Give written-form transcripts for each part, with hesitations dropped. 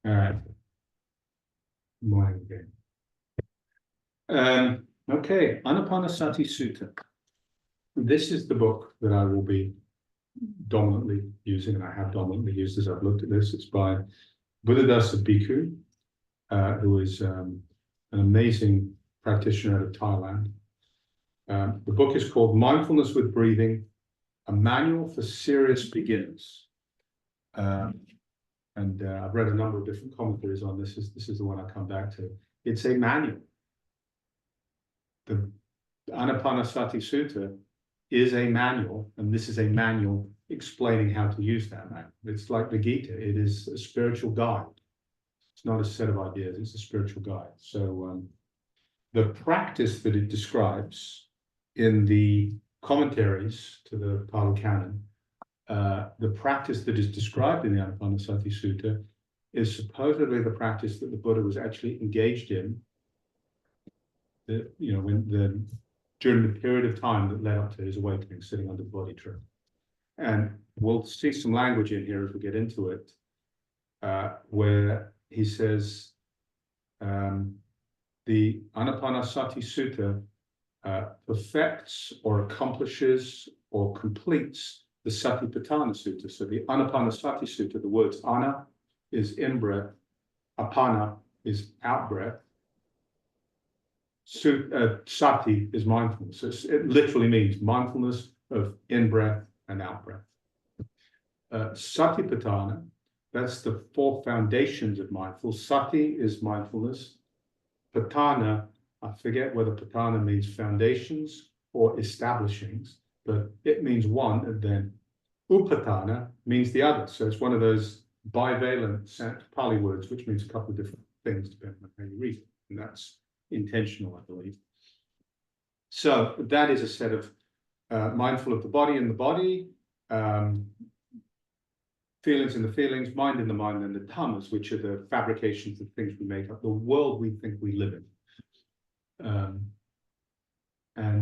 All right. Morning again. Okay, Anapanasati Sutta. This is the book that I will be dominantly using, and I have dominantly used as I've looked at this. It's by Buddhadasa Bhikkhu, who is an amazing practitioner out of Thailand. The book is called Mindfulness with Breathing, a Manual for Serious Beginners. I've read a number of different commentaries on this. This is the one I come back to. It's a manual. The Anapanasati Sutta is a manual, and this is a manual explaining how to use that manual. It's like the Gita. It is a spiritual guide. It's not a set of ideas. It's a spiritual guide. So the practice that it describes in the commentaries to the Pali Canon, the practice that is described in the Anapanasati Sutta is supposedly the practice that the Buddha was actually engaged in, during the period of time that led up to his awakening, sitting under the Bodhi tree. And we'll see some language in here as we get into it, where he says the Anapanasati Sutta perfects or accomplishes or completes the Satipatthana Sutta. So the Anapanasati Sutta, the words ana is in-breath, apana is out-breath, sati is mindfulness. So it literally means mindfulness of in-breath and out-breath. Satipatthana, that's the four foundations of mindfulness. Sati is mindfulness. Patthana, I forget whether patthana means foundations or establishings, but it means one, and then upatthana means the other. So it's one of those bivalent Pali words, which means a couple of different things depending on how you read it. And that's intentional, I believe. So that is a set of mindful of the body in the body, feelings in the feelings, mind in the mind, and the dhammas, which are the fabrications of things we make up, the world we think we live in.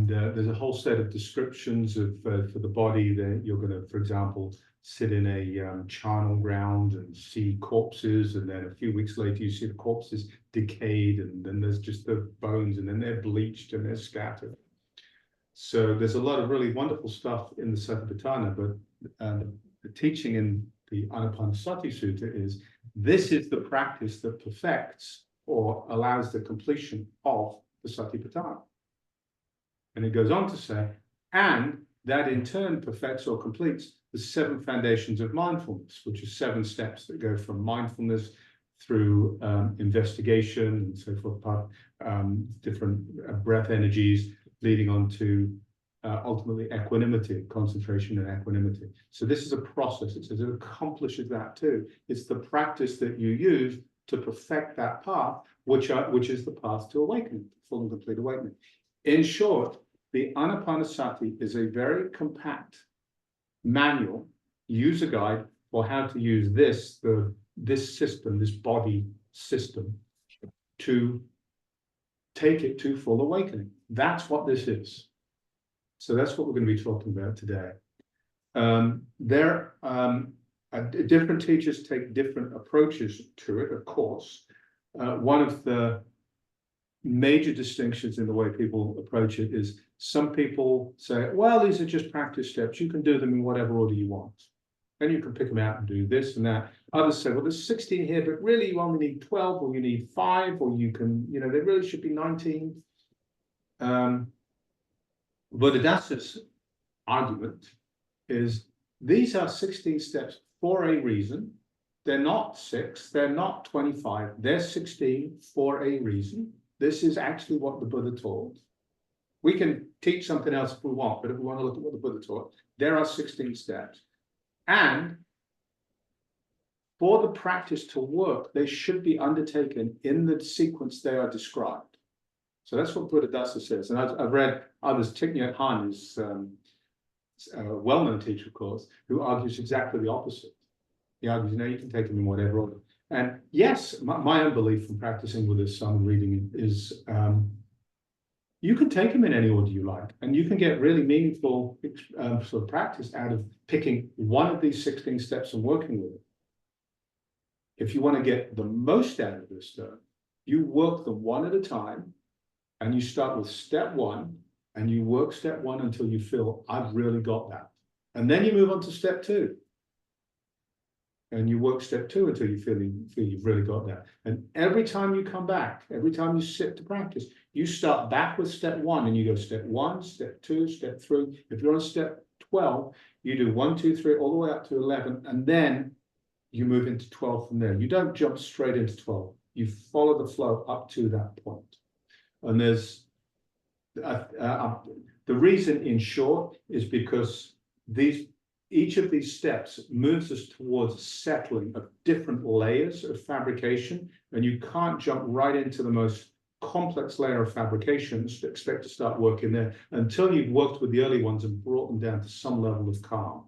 There's a whole set of descriptions of for the body that you're going to, for example, sit in a charnel ground and see corpses, and then a few weeks later you see the corpses decayed, and then there's just the bones, and then they're bleached and they're scattered. So there's a lot of really wonderful stuff in the Satipatthana, but the teaching in the Anapanasati Sutta is this is the practice that perfects or allows the completion of the Satipatthana. And it goes on to say, and that in turn perfects or completes the 7 foundations of mindfulness, which are 7 steps that go from mindfulness through investigation and so forth, different breath energies, leading on to ultimately equanimity, concentration and equanimity. So this is a process. It says it accomplishes that too. It's the practice that you use to perfect that path, which is the path to awakening, full and complete awakening. In short, the Anapanasati is a very compact manual, user guide for how to use this system, this body system, to take it to full awakening. That's what this is. So that's what we're going to be talking about today. Different teachers take different approaches to it, of course. One of the major distinctions in the way people approach it is some people say, well, these are just practice steps. You can do them in whatever order you want. And you can pick them out and do this and that. Others say, well, there's 16 here, but really you only need 12, or you need 5, or you can, they really should be 19. Buddhadasa's argument is these are 16 steps for a reason. They're not 6, they're not 25, they're 16 for a reason. This is actually what the Buddha taught. We can teach something else if we want, but if we want to look at what the Buddha taught, there are 16 steps. And for the practice to work, they should be undertaken in the sequence they are described. So that's what Buddhadasa says. And I've read others. Thich Nhat Hanh is a well-known teacher, of course, who argues exactly the opposite. He argues, you can take them in whatever order. And yes, my own belief from practicing with this son reading is you can take them in any order you like, and you can get really meaningful sort of practice out of picking one of these 16 steps and working with it. if you want to get the most out of this though, you work them one at a time, and you start with step one, and you work step one until you feel, I've really got that. And then you move on to step two. And you work step two until you feel you've really got that. And every time you come back, every time you sit to practice, you start back with step one and you go step one, step two, step three. If you're on step 12, you do 1, 2, 3, all the way up to 11, and then you move into 12 from there. You don't jump straight into 12. You follow the flow up to that point. And there's the reason, in short, is because each of these steps moves us towards settling of different layers of fabrication, and you can't jump right into the most complex layer of fabrication to expect to start working there until you've worked with the early ones and brought them down to some level of calm.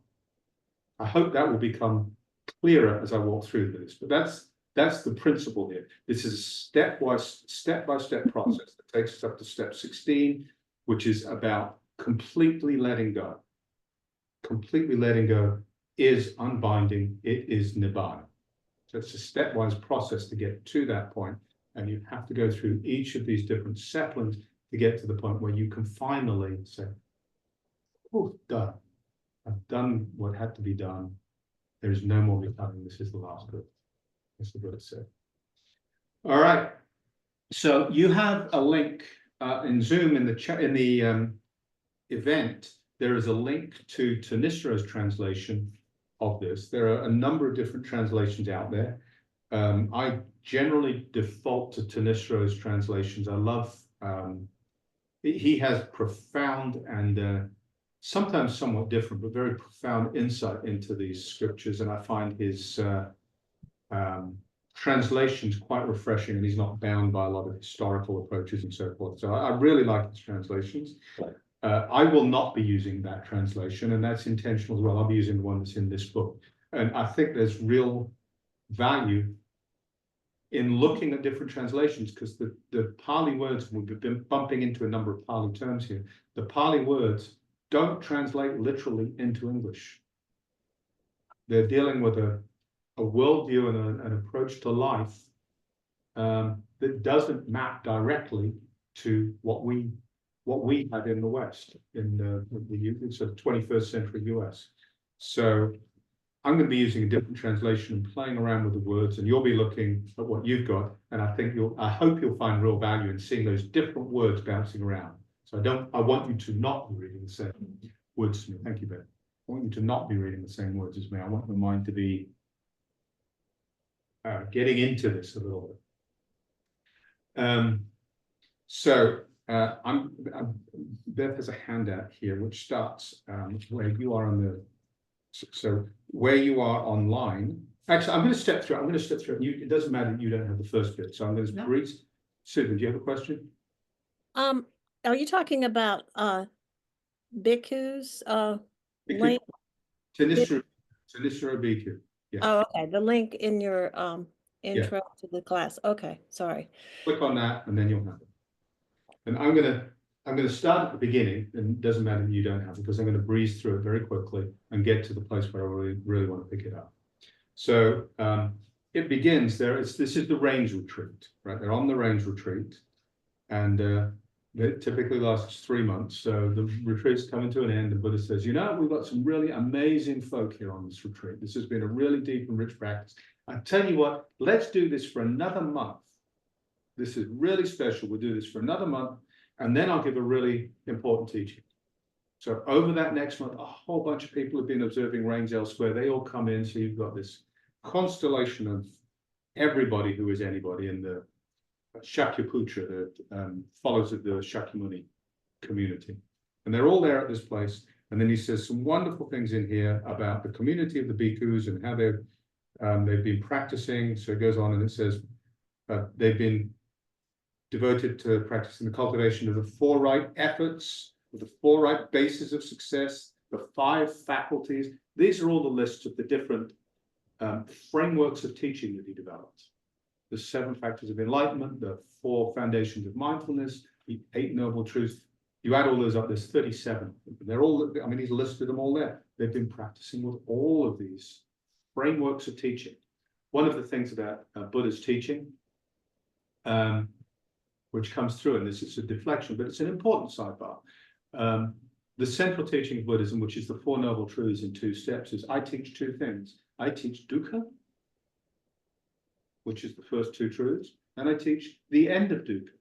I hope that will become clearer as I walk through this, but that's the principle here. This is a step-by-step process that takes us up to step 16, which is about completely letting go. Completely letting go is unbinding. It is nibbana. So it's a stepwise process to get to that point, and you have to go through each of these different settlings to get to the point where you can finally say, oh, done. I've done what had to be done. There is no more becoming. This is the last good. That's the Buddha said. All right. So you have a link in Zoom in the event. There is a link to Tanisro's translation of this. There are a number of different translations out there. I generally default to Tanisro's translations. I love, he has profound and sometimes somewhat different, but very profound insight into these scriptures. And I find his translations quite refreshing, and he's not bound by a lot of historical approaches and so forth. So I really like his translations. I will not be using that translation, and that's intentional as well. I'll be using the one that's in this book. And I think there's real value in looking at different translations, because the Pali words, we've been bumping into a number of Pali terms here. The Pali words don't translate literally into English. They're dealing with a worldview and an approach to life that doesn't map directly to what we had in the West, in the sort of 21st century US. So I'm going to be using a different translation and playing around with the words, and you'll be looking at what you've got, and I hope you'll find real value in seeing those different words bouncing around. So I want you to not be reading the same words as me. Thank you, Ben. I want you to not be reading the same words as me. I want the mind to be getting into this a little bit. Beth has a handout here which starts where you are on the. So where you are online. Actually, I'm going to step through. It doesn't matter that you don't have the first bit. So I'm going to breeze. Susan, do you have a question? Are you talking about bhikkhus? Link? Tanisra Bhikkhu. Yes. Oh, okay. The link in your intro to the class. Okay, sorry. Click on that, and then you'll have it. And I'm going to start at the beginning, and it doesn't matter that you don't have it, because I'm going to breeze through it very quickly and get to the place where I really want to pick it up. So it begins there. This is the range retreat, right? They're on the range retreat, and it typically lasts 3 months. So the retreat's coming to an end. The Buddha says, we've got some really amazing folk here on this retreat. This has been a really deep and rich practice. I tell you what, let's do this for another month. This is really special. We'll do this for another month, and then I'll give a really important teaching. So over that next month, a whole bunch of people have been observing rains elsewhere. They all come in. So you've got this constellation of everybody who is anybody in the Shakyaputra, the followers of the Shakyamuni community. And they're all there at this place. And then he says some wonderful things in here about the community of the bhikkhus and how they've been practicing. So it goes on and it says they've been devoted to practicing the cultivation of the 4 right efforts, the 4 right bases of success, the 5 faculties. These are all the lists of the different frameworks of teaching that he developed. The 7 factors of enlightenment, the 4 foundations of mindfulness, the 8 noble truths. You add all those up, there's 37. They're all, he's listed them all there. They've been practicing with all of these frameworks of teaching one of the things about Buddha's teaching, which comes through, and this is a deflection, but it's an important sidebar. The central teaching of Buddhism, which is the Four Noble Truths in 2 steps, is I teach 2 things. I teach dukkha, which is the first 2 truths, and I teach the end of dukkha,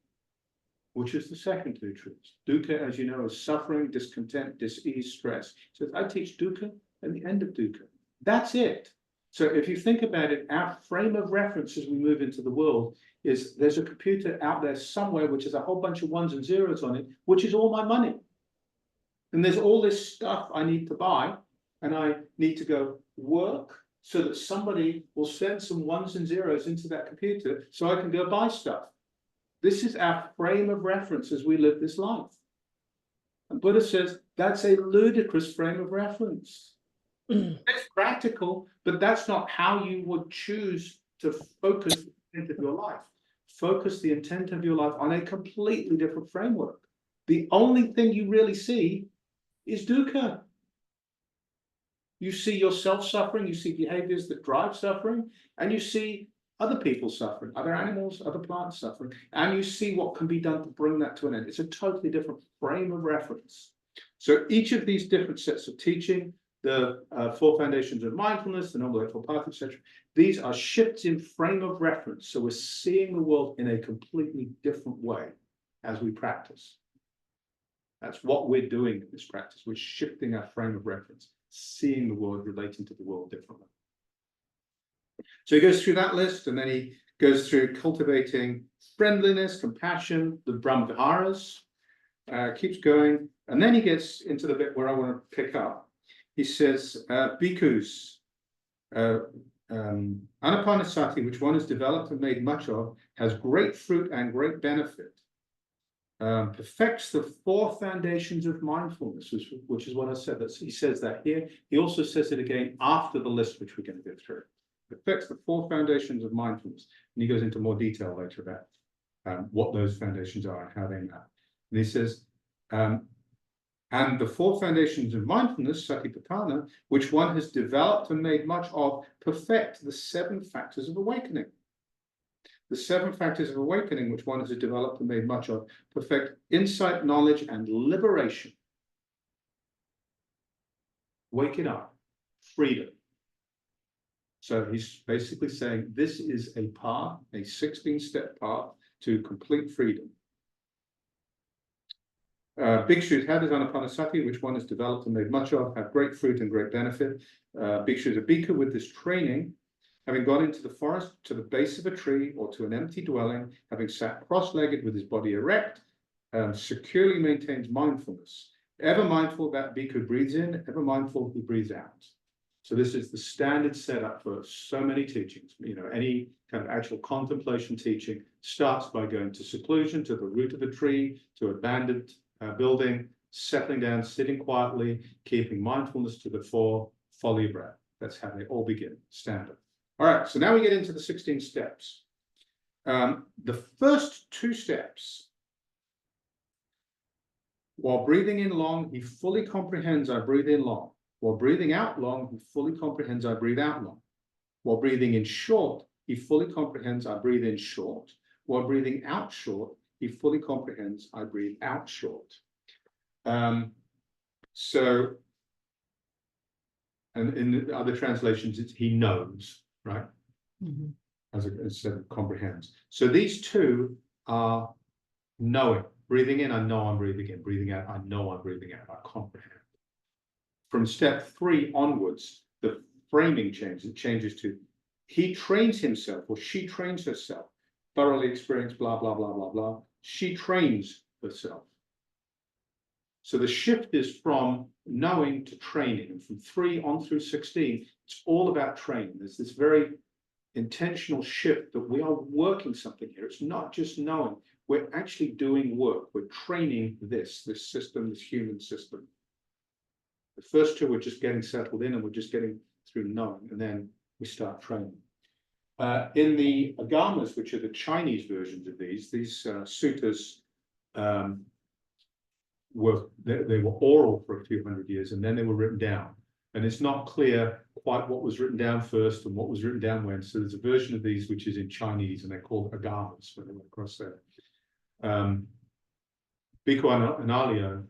which is the second 2 truths. Dukkha, as you know, is suffering, discontent, dis-ease, stress. So I teach dukkha and the end of dukkha. That's it. So if you think about it, our frame of reference as we move into the world is there's a computer out there somewhere which has a whole bunch of 1s and 0s on it, which is all my money. And there's all this stuff I need to buy, and I need to go work so that somebody will send some 1s and 0s into that computer so I can go buy stuff. This is our frame of reference as we live this life. And Buddha says that's a ludicrous frame of reference. It's practical, but that's not how you would choose to focus the intent of your life. Focus the intent of your life on a completely different framework. The only thing you really see is dukkha. You see yourself suffering, you see behaviors that drive suffering, and you see other people suffering, other animals, other plants suffering, and you see what can be done to bring that to an end. It's a totally different frame of reference. So each of these different sets of teaching, the 4 foundations of mindfulness, the Noble Eightfold Path, etc., these are shifts in frame of reference. So we're seeing the world in a completely different way as we practice. That's what we're doing in this practice. We're shifting our frame of reference, seeing the world, relating to the world differently. So he goes through that list, and then he goes through cultivating friendliness, compassion, the Brahmaviharas, keeps going. And then he gets into the bit where I want to pick up. He says, bhikkhus, Anapanasati, which one is developed and made much of, has great fruit and great benefit. Perfects the 4 foundations of mindfulness, which is what I said. He says that here. He also says it again after the list, which we're going to go through. Perfects the 4 foundations of mindfulness. And he goes into more detail later about what those foundations are and how they map. And he says, and the 4 foundations of mindfulness, satipatthana, which one has developed and made much of, perfect the 7 factors of awakening. The 7 factors of awakening, which one has developed and made much of, perfect insight, knowledge, and liberation. Waking up, freedom. So he's basically saying this is a path, a 16-step path to complete freedom. Bhikshus, how does Anapanasati, which one is developed and made much of, have great fruit and great benefit? Bhikshus, a bhikkhu with this training, having gone into the forest to the base of a tree or to an empty dwelling, having sat cross-legged with his body erect, securely maintains mindfulness. Ever mindful that bhikkhu breathes in, ever mindful he breathes out. So this is the standard setup for so many teachings. You know, any kind of actual contemplation teaching starts by going to seclusion, to the root of a tree, to abandoned building, settling down, sitting quietly, keeping mindfulness to the fore, follow your breath. That's how they all begin, standard. All right, so now we get into the 16 steps. The first 2 steps, while breathing in long, he fully comprehends I breathe in long. While breathing out long, he fully comprehends I breathe out long. While breathing in short, he fully comprehends I breathe in short. While breathing out short, he fully comprehends I breathe out short. And in the other translations, it's he knows, right? Mm-hmm. Instead of comprehends. So these 2 are knowing. Breathing in, I know I'm breathing in. Breathing out, I know I'm breathing out. I comprehend. From step 3 onwards, the framing changes. It changes to he trains himself or she trains herself. Thoroughly experienced, blah, blah, blah, blah, blah. She trains herself. So the shift is from knowing to training. And from 3 on through 16, it's all about training. There's this very intentional shift that we are working something here. It's not just knowing. We're actually doing work. We're training this system, this human system. The first 2 we're just getting settled in and we're just getting through knowing. And then we start training. In the Agamas, which are the Chinese versions of these suttas were oral for a few hundred years, and then they were written down. And it's not clear quite what was written down first and what was written down when. So there's a version of these which is in Chinese, and they're called agamas when they went across there. Bhikkhu Analayo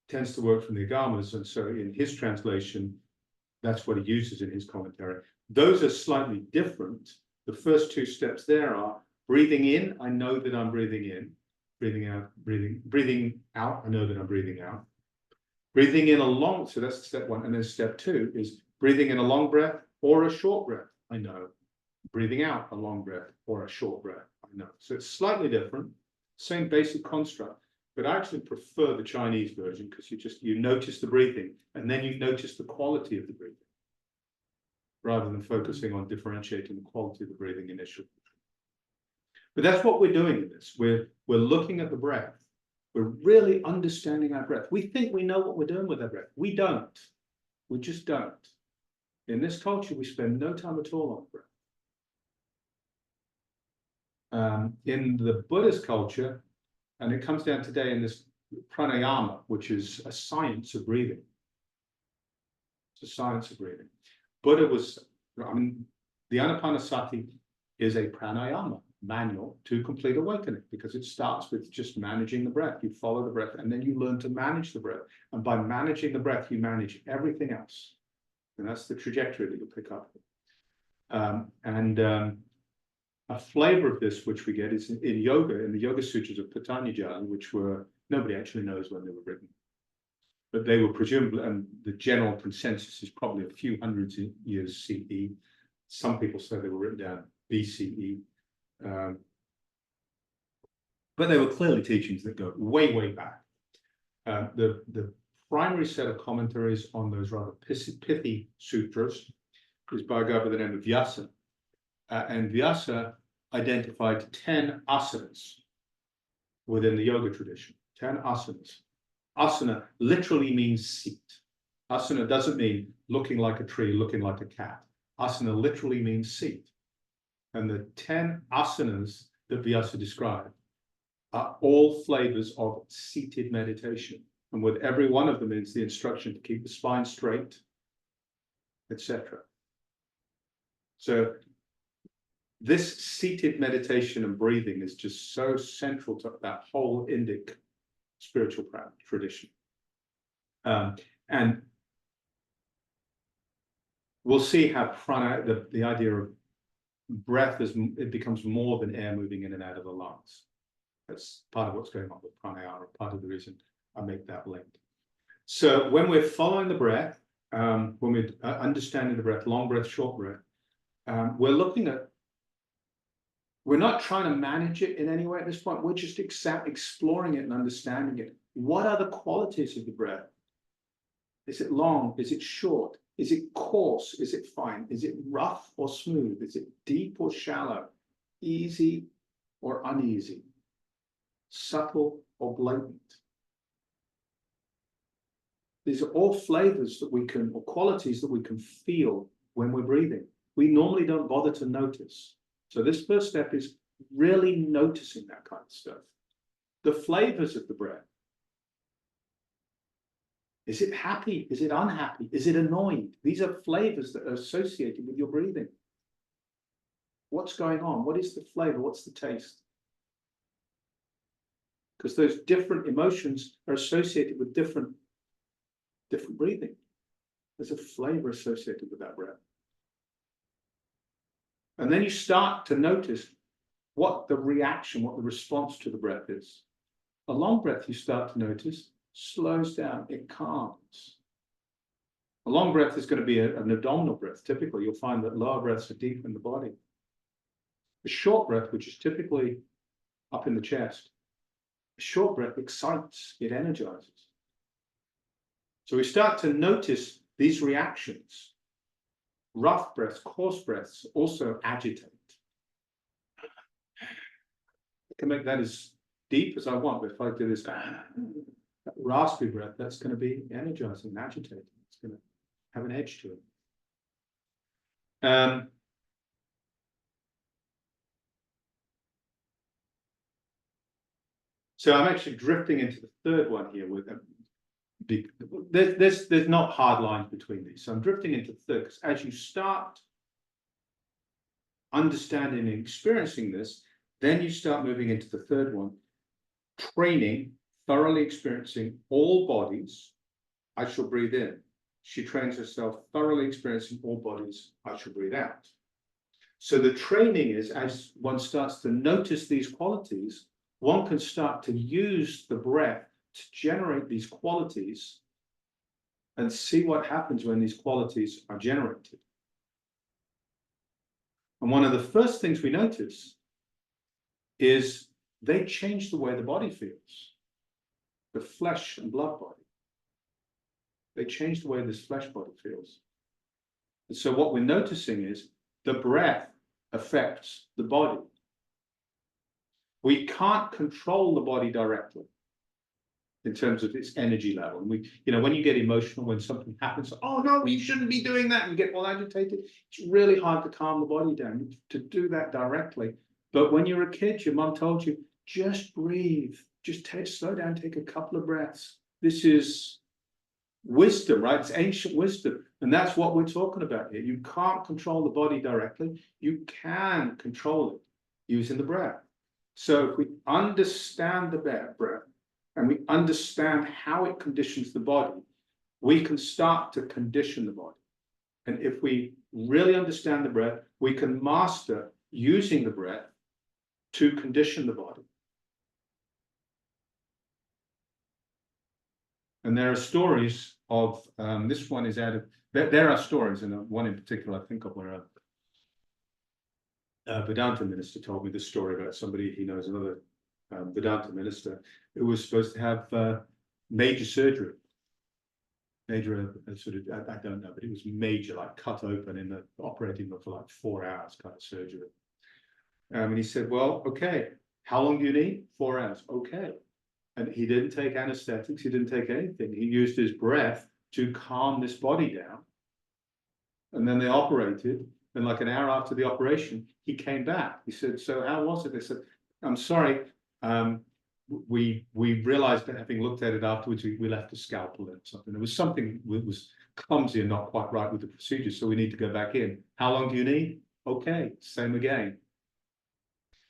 tends to work from the agamas, and so in his translation, that's what he uses in his commentary. Those are slightly different. The first two steps there are breathing in, I know that I'm breathing in. Breathing out, breathing out, I know that I'm breathing out. Breathing in a long, so that's step one. And then step two is breathing in a long breath or a short breath, I know. Breathing out a long breath or a short breath, I know. So it's slightly different, same basic construct, but I actually prefer the Chinese version because you notice the breathing and then you notice the quality of the breathing, rather than focusing on differentiating the quality of the breathing initially. But that's what we're doing in this. We're looking at the breath. We're really understanding our breath. We think we know what we're doing with our breath. We don't. We just don't. In this culture, we spend no time at all on breath. In the Buddhist culture, and it comes down today in this pranayama, which is a science of breathing. It's a science of breathing. Buddha was, the Anapanasati is a pranayama manual to complete awakening, because it starts with just managing the breath. You follow the breath and then you learn to manage the breath. And by managing the breath, you manage everything else. And that's the trajectory that you'll pick up. A flavor of this, which we get, is in yoga, in the Yoga Sutras of Patanjali, which were, nobody actually knows when they were written. But they were presumably, and the general consensus is probably a few hundreds of years CE. Some people say they were written down BCE. But they were clearly teachings that go way, way back. The primary set of commentaries on those rather pithy sutras is by a guy by the name of Vyasa. And Vyasa identified 10 asanas within the yoga tradition, 10 asanas. Asana literally means seat. Asana doesn't mean looking like a tree, looking like a cat. Asana literally means seat. And the 10 asanas that Vyasa described are all flavors of seated meditation. And with every one of them is the instruction to keep the spine straight, etc. So this seated meditation and breathing is just so central to that whole Indic spiritual tradition. And we'll see how prana, the idea of breath, it becomes more than air moving in and out of the lungs. That's part of what's going on with pranayama, part of the reason I make that link. So when we're following the breath, when we're understanding the breath, long breath, short breath, we're not trying to manage it in any way at this point. We're just exploring it and understanding it. What are the qualities of the breath? Is it long? Is it short? Is it coarse? Is it fine? Is it rough or smooth? Is it deep or shallow? Easy or uneasy? Subtle or blatant? These are all flavors that we can, or qualities that we can feel when we're breathing. We normally don't bother to notice. So this first step is really noticing that kind of stuff. The flavors of the breath. Is it happy? Is it unhappy? Is it annoyed? These are flavors that are associated with your breathing. What's going on? What is the flavor? What's the taste? Because those different emotions are associated with different breathing. There's a flavor associated with that breath. And then you start to notice what the reaction, what the response to the breath is. A long breath, you start to notice, slows down, it calms. A long breath is going to be an abdominal breath. Typically, you'll find that lower breaths are deep in the body. A short breath, which is typically up in the chest, a short breath excites, it energizes. So we start to notice these reactions. Rough breaths, coarse breaths also agitate. I can make that as deep as I want, but if I do this raspy breath, that's going to be energizing and agitating. It's going to have an edge to it. So I'm actually drifting into the third one here with there's not hard lines between these. So I'm drifting into third, because as you start understanding and experiencing this, then you start moving into the third one, training, thoroughly experiencing all bodies, I shall breathe in. She trains herself, thoroughly experiencing all bodies, I shall breathe out. So the training is, as one starts to notice these qualities, one can start to use the breath to generate these qualities and see what happens when these qualities are generated. And one of the first things we notice is they change the way the body feels, the flesh and blood body. They change the way this flesh body feels. And so what we're noticing is the breath affects the body. We can't control the body directly in terms of its energy level. And we, when you get emotional, when something happens, oh no, you shouldn't be doing that, and you get all agitated, it's really hard to calm the body down, to do that directly. But when you're a kid, your mom told you, just breathe, just slow down, take a couple of breaths. This is wisdom, right? It's ancient wisdom. And that's what we're talking about here. You can't control the body directly. You can control it using the breath. So if we understand the breath and we understand how it conditions the body, we can start to condition the body. And if we really understand the breath, we can master using the breath to condition the body. And there are stories of, this one is out of, there are stories, and one in particular I think of where a Vedanta minister told me this story about somebody he knows, another Vedanta minister, who was supposed to have major surgery. Major, sort of, I don't know, but it was major, like cut open in the operating room for like 4 hours kind of surgery. And he said, well, okay, how long do you need? 4 hours. Okay. And he didn't take anesthetics, he didn't take anything. He used his breath to calm this body down. And then they operated. And like an hour after the operation, he came back. He said, so how was it? They said, I'm sorry. We realized that having looked at it afterwards, we left a scalpel in or something. There was something that was clumsy and not quite right with the procedure. So we need to go back in. How long do you need? Okay, same again.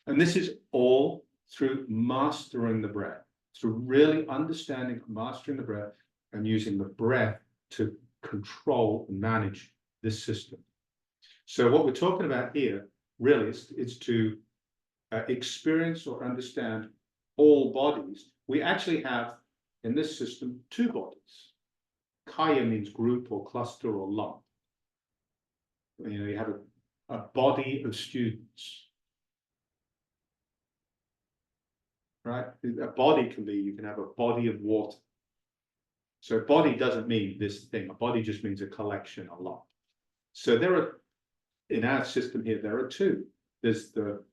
And this is all through mastering the breath. Through really understanding, mastering the breath, and using the breath to control and manage this system. So what we're talking about here really is to experience or understand all bodies. We actually have in this system 2 bodies. Kaya means group or cluster or lump. You have a body of students. Right? A body can be, you can have a body of water. So body doesn't mean this thing. A body just means a collection, a lot. So there are, in our system here, there are 2. There's the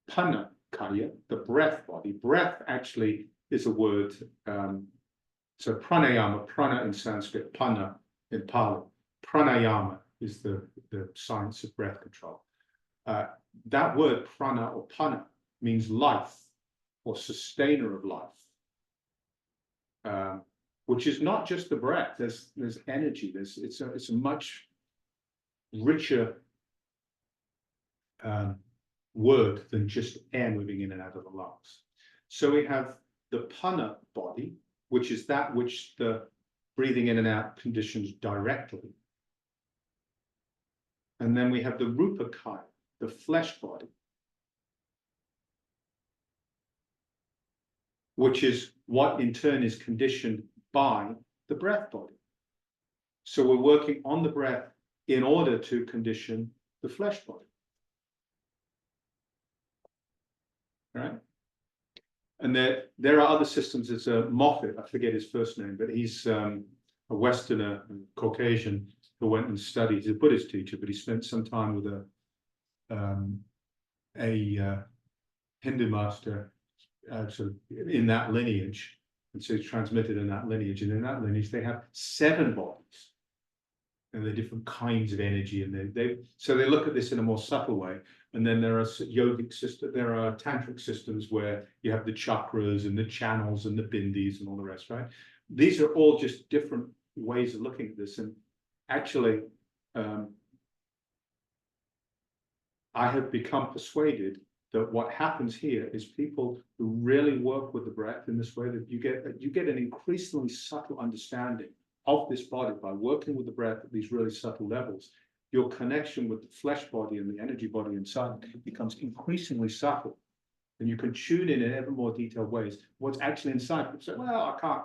Pana Kaya, the breath body. Breath actually is a word. So pranayama, prana in Sanskrit, pana in Pali. Pranayama is the science of breath control. That word prana or pana means life, or sustainer of life, which is not just the breath. There's energy. It's a much richer word than just air moving in and out of the lungs. So we have the pana body, which is that which the breathing in and out conditions directly. And then we have the rupa kaya, the flesh body, which is what in turn is conditioned by the breath body. So we're working on the breath in order to condition the flesh body. Right? And there are other systems. There's a Moffat, I forget his first name, but he's a Westerner, Caucasian, who went and studied. He's a Buddhist teacher, but he spent some time with a Hindu master sort of in that lineage, and so it's transmitted in that lineage. And in that lineage, they have 7 bodies, and they're different kinds of energy. And so they look at this in a more subtle way. And then there are yogic systems, there are tantric systems where you have the chakras and the channels and the bindis and all the rest, right? these are all just different ways of looking at this. And actually, I have become persuaded that what happens here is people who really work with the breath in this way, that you get an increasingly subtle understanding of this body by working with the breath at these really subtle levels. Your connection with the flesh body and the energy body inside becomes increasingly subtle. And you can tune in ever more detailed ways what's actually inside. People say, well, I can't,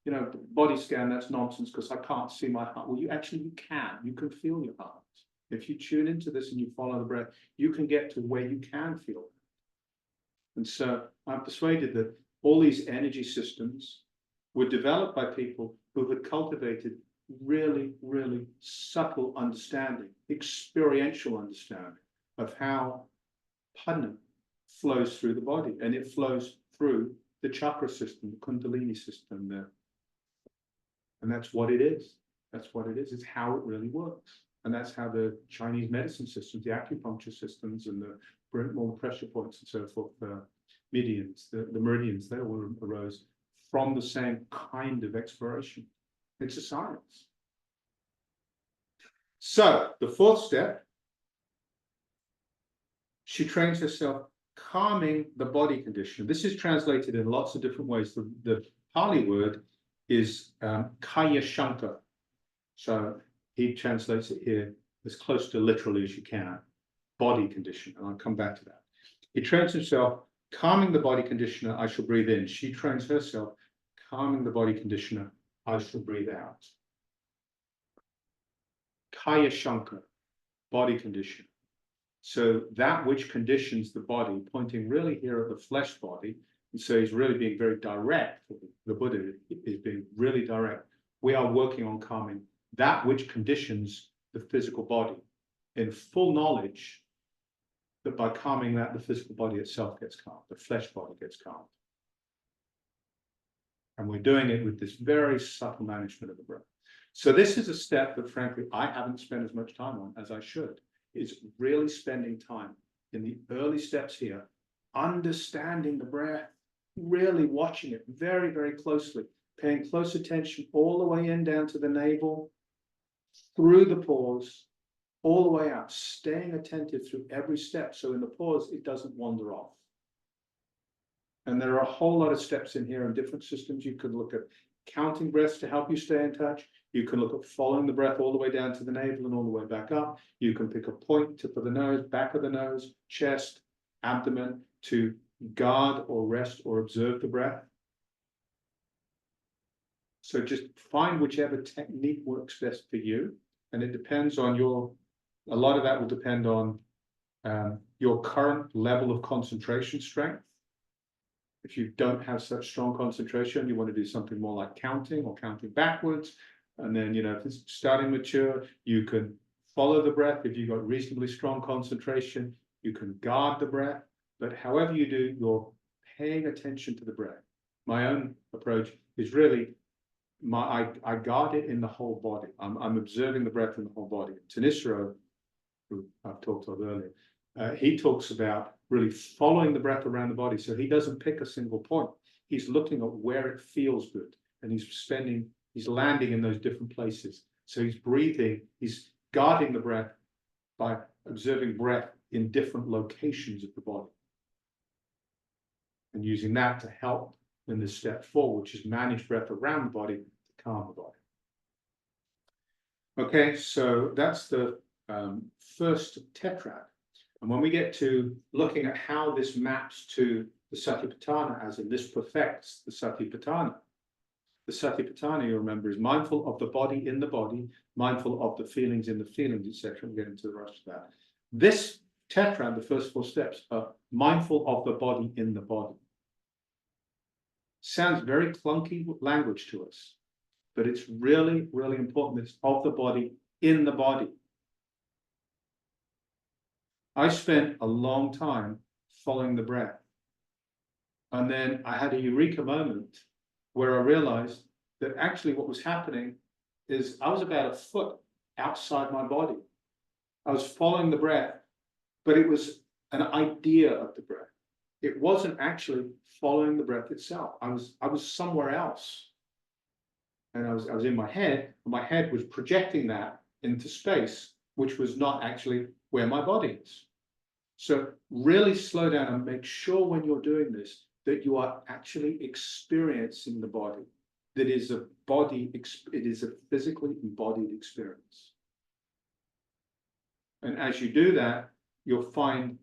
the body scan, that's nonsense because I can't see my heart. Well, you can feel your heart. If you tune into this and you follow the breath, you can get to where you can feel it. And so I'm persuaded that all these energy systems were developed by people who had cultivated really, really subtle understanding, experiential understanding of how Padma flows through the body. And it flows through the chakra system, the Kundalini system there. And that's what it is. That's what it is. It's how it really works. And that's how the Chinese medicine systems, the acupuncture systems, and the pressure points and so forth, meridians, the meridians, they all arose from the same kind of exploration. It's a science. So the fourth step, she trains herself calming the body condition. This is translated in lots of different ways. The Pali word is kaya shanka. So he translates it here as close to literally as you can, body condition, and I'll come back to that. He trains himself, calming the body conditioner, I shall breathe in. She trains herself, calming the body conditioner, I shall breathe out. Kaya Shankar, body conditioner. So that which conditions the body, pointing really here at the flesh body, and so he's really being very direct. The Buddha is being really direct. We are working on calming that which conditions the physical body, in full knowledge that by calming that, the physical body itself gets calmed, the flesh body gets calmed. And we're doing it with this very subtle management of the breath. So this is a step that, frankly, I haven't spent as much time on as I should. Is really spending time in the early steps here, understanding the breath, really watching it very, very closely, paying close attention all the way in down to the navel, through the pause, all the way out, staying attentive through every step. So in the pause, it doesn't wander off. And there are a whole lot of steps in here and different systems. You could look at counting breaths to help you stay in touch. You can look at following the breath all the way down to the navel and all the way back up. You can pick a point, tip of the nose, back of the nose, chest, abdomen, to guard or rest or observe the breath. So just find whichever technique works best for you. And it depends on a lot of that will depend on your current level of concentration strength. If you don't have such strong concentration, you want to do something more like counting or counting backwards. And then, if it's starting mature, you can follow the breath. If you've got reasonably strong concentration, you can guard the breath. But however you do, you're paying attention to the breath. My own approach is really, I guard it in the whole body. I'm observing the breath in the whole body. Tanisro, who I've talked of earlier, he talks about really following the breath around the body. So he doesn't pick a single point. He's looking at where it feels good. And he's landing in those different places. So he's breathing, he's guarding the breath by observing breath in different locations of the body. And using that to help in this step 4, which is manage breath around the body to calm the body. Okay, so that's the first tetrad. And when we get to looking at how this maps to the Satipatthana, as in this perfects the Satipatthana. The Satipatthana, you remember, is mindful of the body in the body, mindful of the feelings in the feelings, etc. We'll get into the rest of that. This tetrad, the first 4 steps, are mindful of the body in the body. Sounds very clunky language to us, but it's really, really important. It's of the body in the body. I spent a long time following the breath. And then I had a eureka moment where I realized that actually what was happening is I was about a foot outside my body. I was following the breath, but it was an idea of the breath. It wasn't actually following the breath itself. I was somewhere else. and I was in my head, and my head was projecting that into space, which was not actually where my body is. So really slow down and make sure when you're doing this that you are actually experiencing the body. That is a body, it is a physically embodied experience. And as you do that, you'll find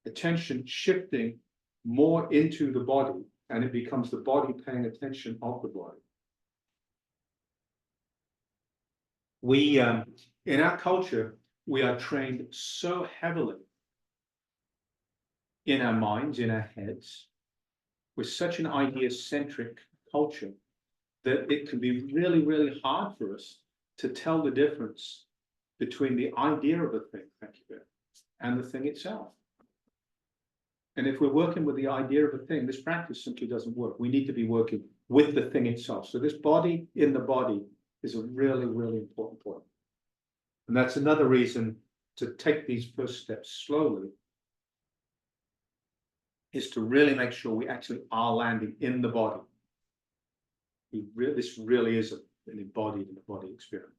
attention shifting more into the body, and it becomes the body paying attention of the body. We, in our culture, we are trained so heavily in our minds, in our heads, with such an idea-centric culture that it can be really, really hard for us to tell the difference between the idea of a thing, thank you, Gareth, and the thing itself. And if we're working with the idea of a thing, this practice simply doesn't work. We need to be working with the thing itself. So this body in the body is a really, really important point. And that's another reason to take these first steps slowly, is to really make sure we actually are landing in the body. This really is an embodied in the body experience.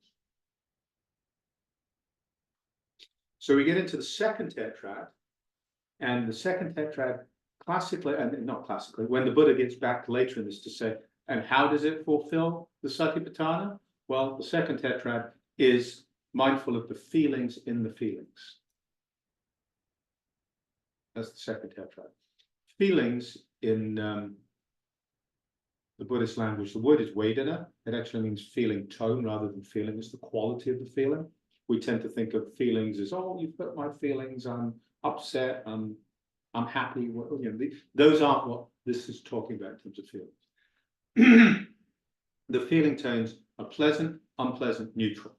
So we get into the second tetrad, and the second tetrad classically, and not classically, when the Buddha gets back later in this to say, and how does it fulfill the Satipatthana? Well, the second tetrad is mindful of the feelings in the feelings. That's the second tetrad. Feelings in the Buddhist language, the word is Vedana. It actually means feeling tone rather than feeling. It's the quality of the feeling. We tend to think of feelings as, oh, you've hurt my feelings, I'm upset, I'm happy. You know, those aren't what this is talking about in terms of feelings. The feeling tones are pleasant, unpleasant, neutral.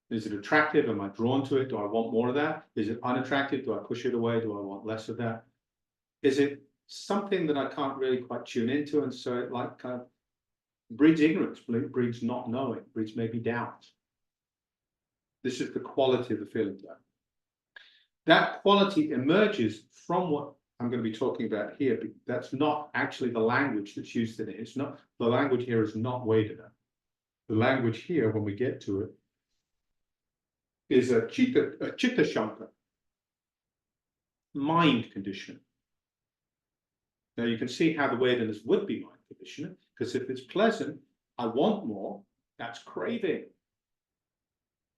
Is it attractive? Am I drawn to it? Do I want more of that? Is it unattractive? Do I push it away? Do I want less of that? Is it something that I can't really quite tune into? And so it like kind of breeds ignorance, breeds not knowing, breeds maybe doubt. This is the quality of the feeling tone. That quality emerges from what I'm going to be talking about here. But that's not actually the language that's used in it. It's not, the language here is not Vedana. The language here, when we get to it, is a chitta shankar, mind condition. Now you can see how the Vedanas would be mind conditioning, because if it's pleasant, I want more, that's craving.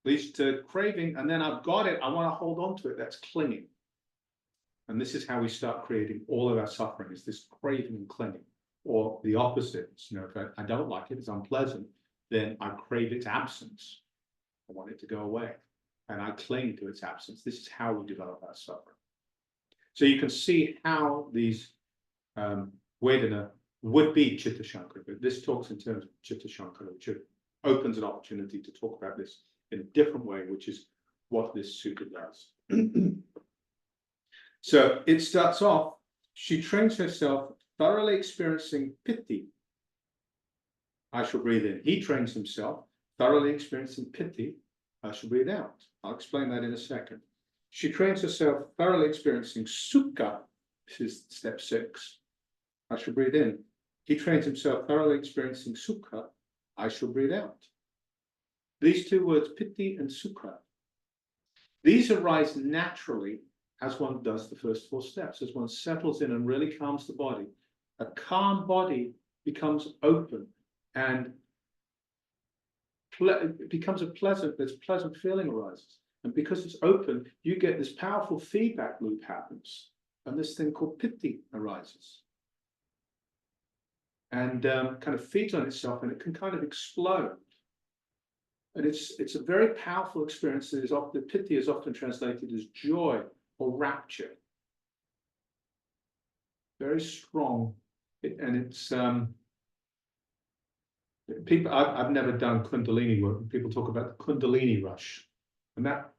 Leads to craving, and then I've got it, I want to hold on to it, that's clinging. And this is how we start creating all of our suffering, is this craving and clinging. Or the opposite, you know, if I don't like it, it's unpleasant, then I crave its absence. I want it to go away, and I cling to its absence. This is how we develop our suffering. So you can see how these Vedana would be Chitta Shankara, but this talks in terms of Chitta Shankara, which opens an opportunity to talk about this in a different way, which is what this sutta does. So it starts off, she trains herself thoroughly experiencing piti. I shall breathe in. He trains himself thoroughly experiencing piti. I shall breathe out. I'll explain that in a second. She trains herself thoroughly experiencing sukha. This is step 6. I shall breathe in. He trains himself thoroughly experiencing sukha. I shall breathe out. These two words, piti and sukha, these arise naturally as one does the first 4 steps, as one settles in and really calms the body. A calm body becomes open and it becomes a pleasant feeling arises. And because it's open, you get this powerful feedback loop happens. And this thing called piti arises. And kind of feeds on itself, and it can kind of explode. And it's a very powerful experience that is often, piti is often translated as joy or rapture. Very strong. And it's people, I've never done Kundalini work. People talk about the Kundalini rush. And that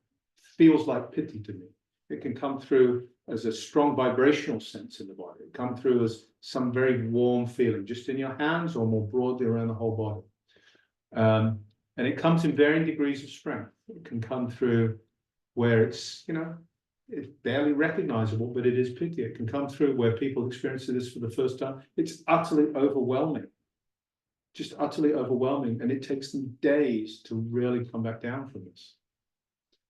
feels like piti to me. It can come through as a strong vibrational sense in the body. It can come through as some very warm feeling, just in your hands or more broadly around the whole body. And it comes in varying degrees of strength. It can come through where it's, you know, it's barely recognizable, but it is piti. It can come through where people experience this for the first time. It's utterly overwhelming. just utterly overwhelming, and it takes them days to really come back down from this.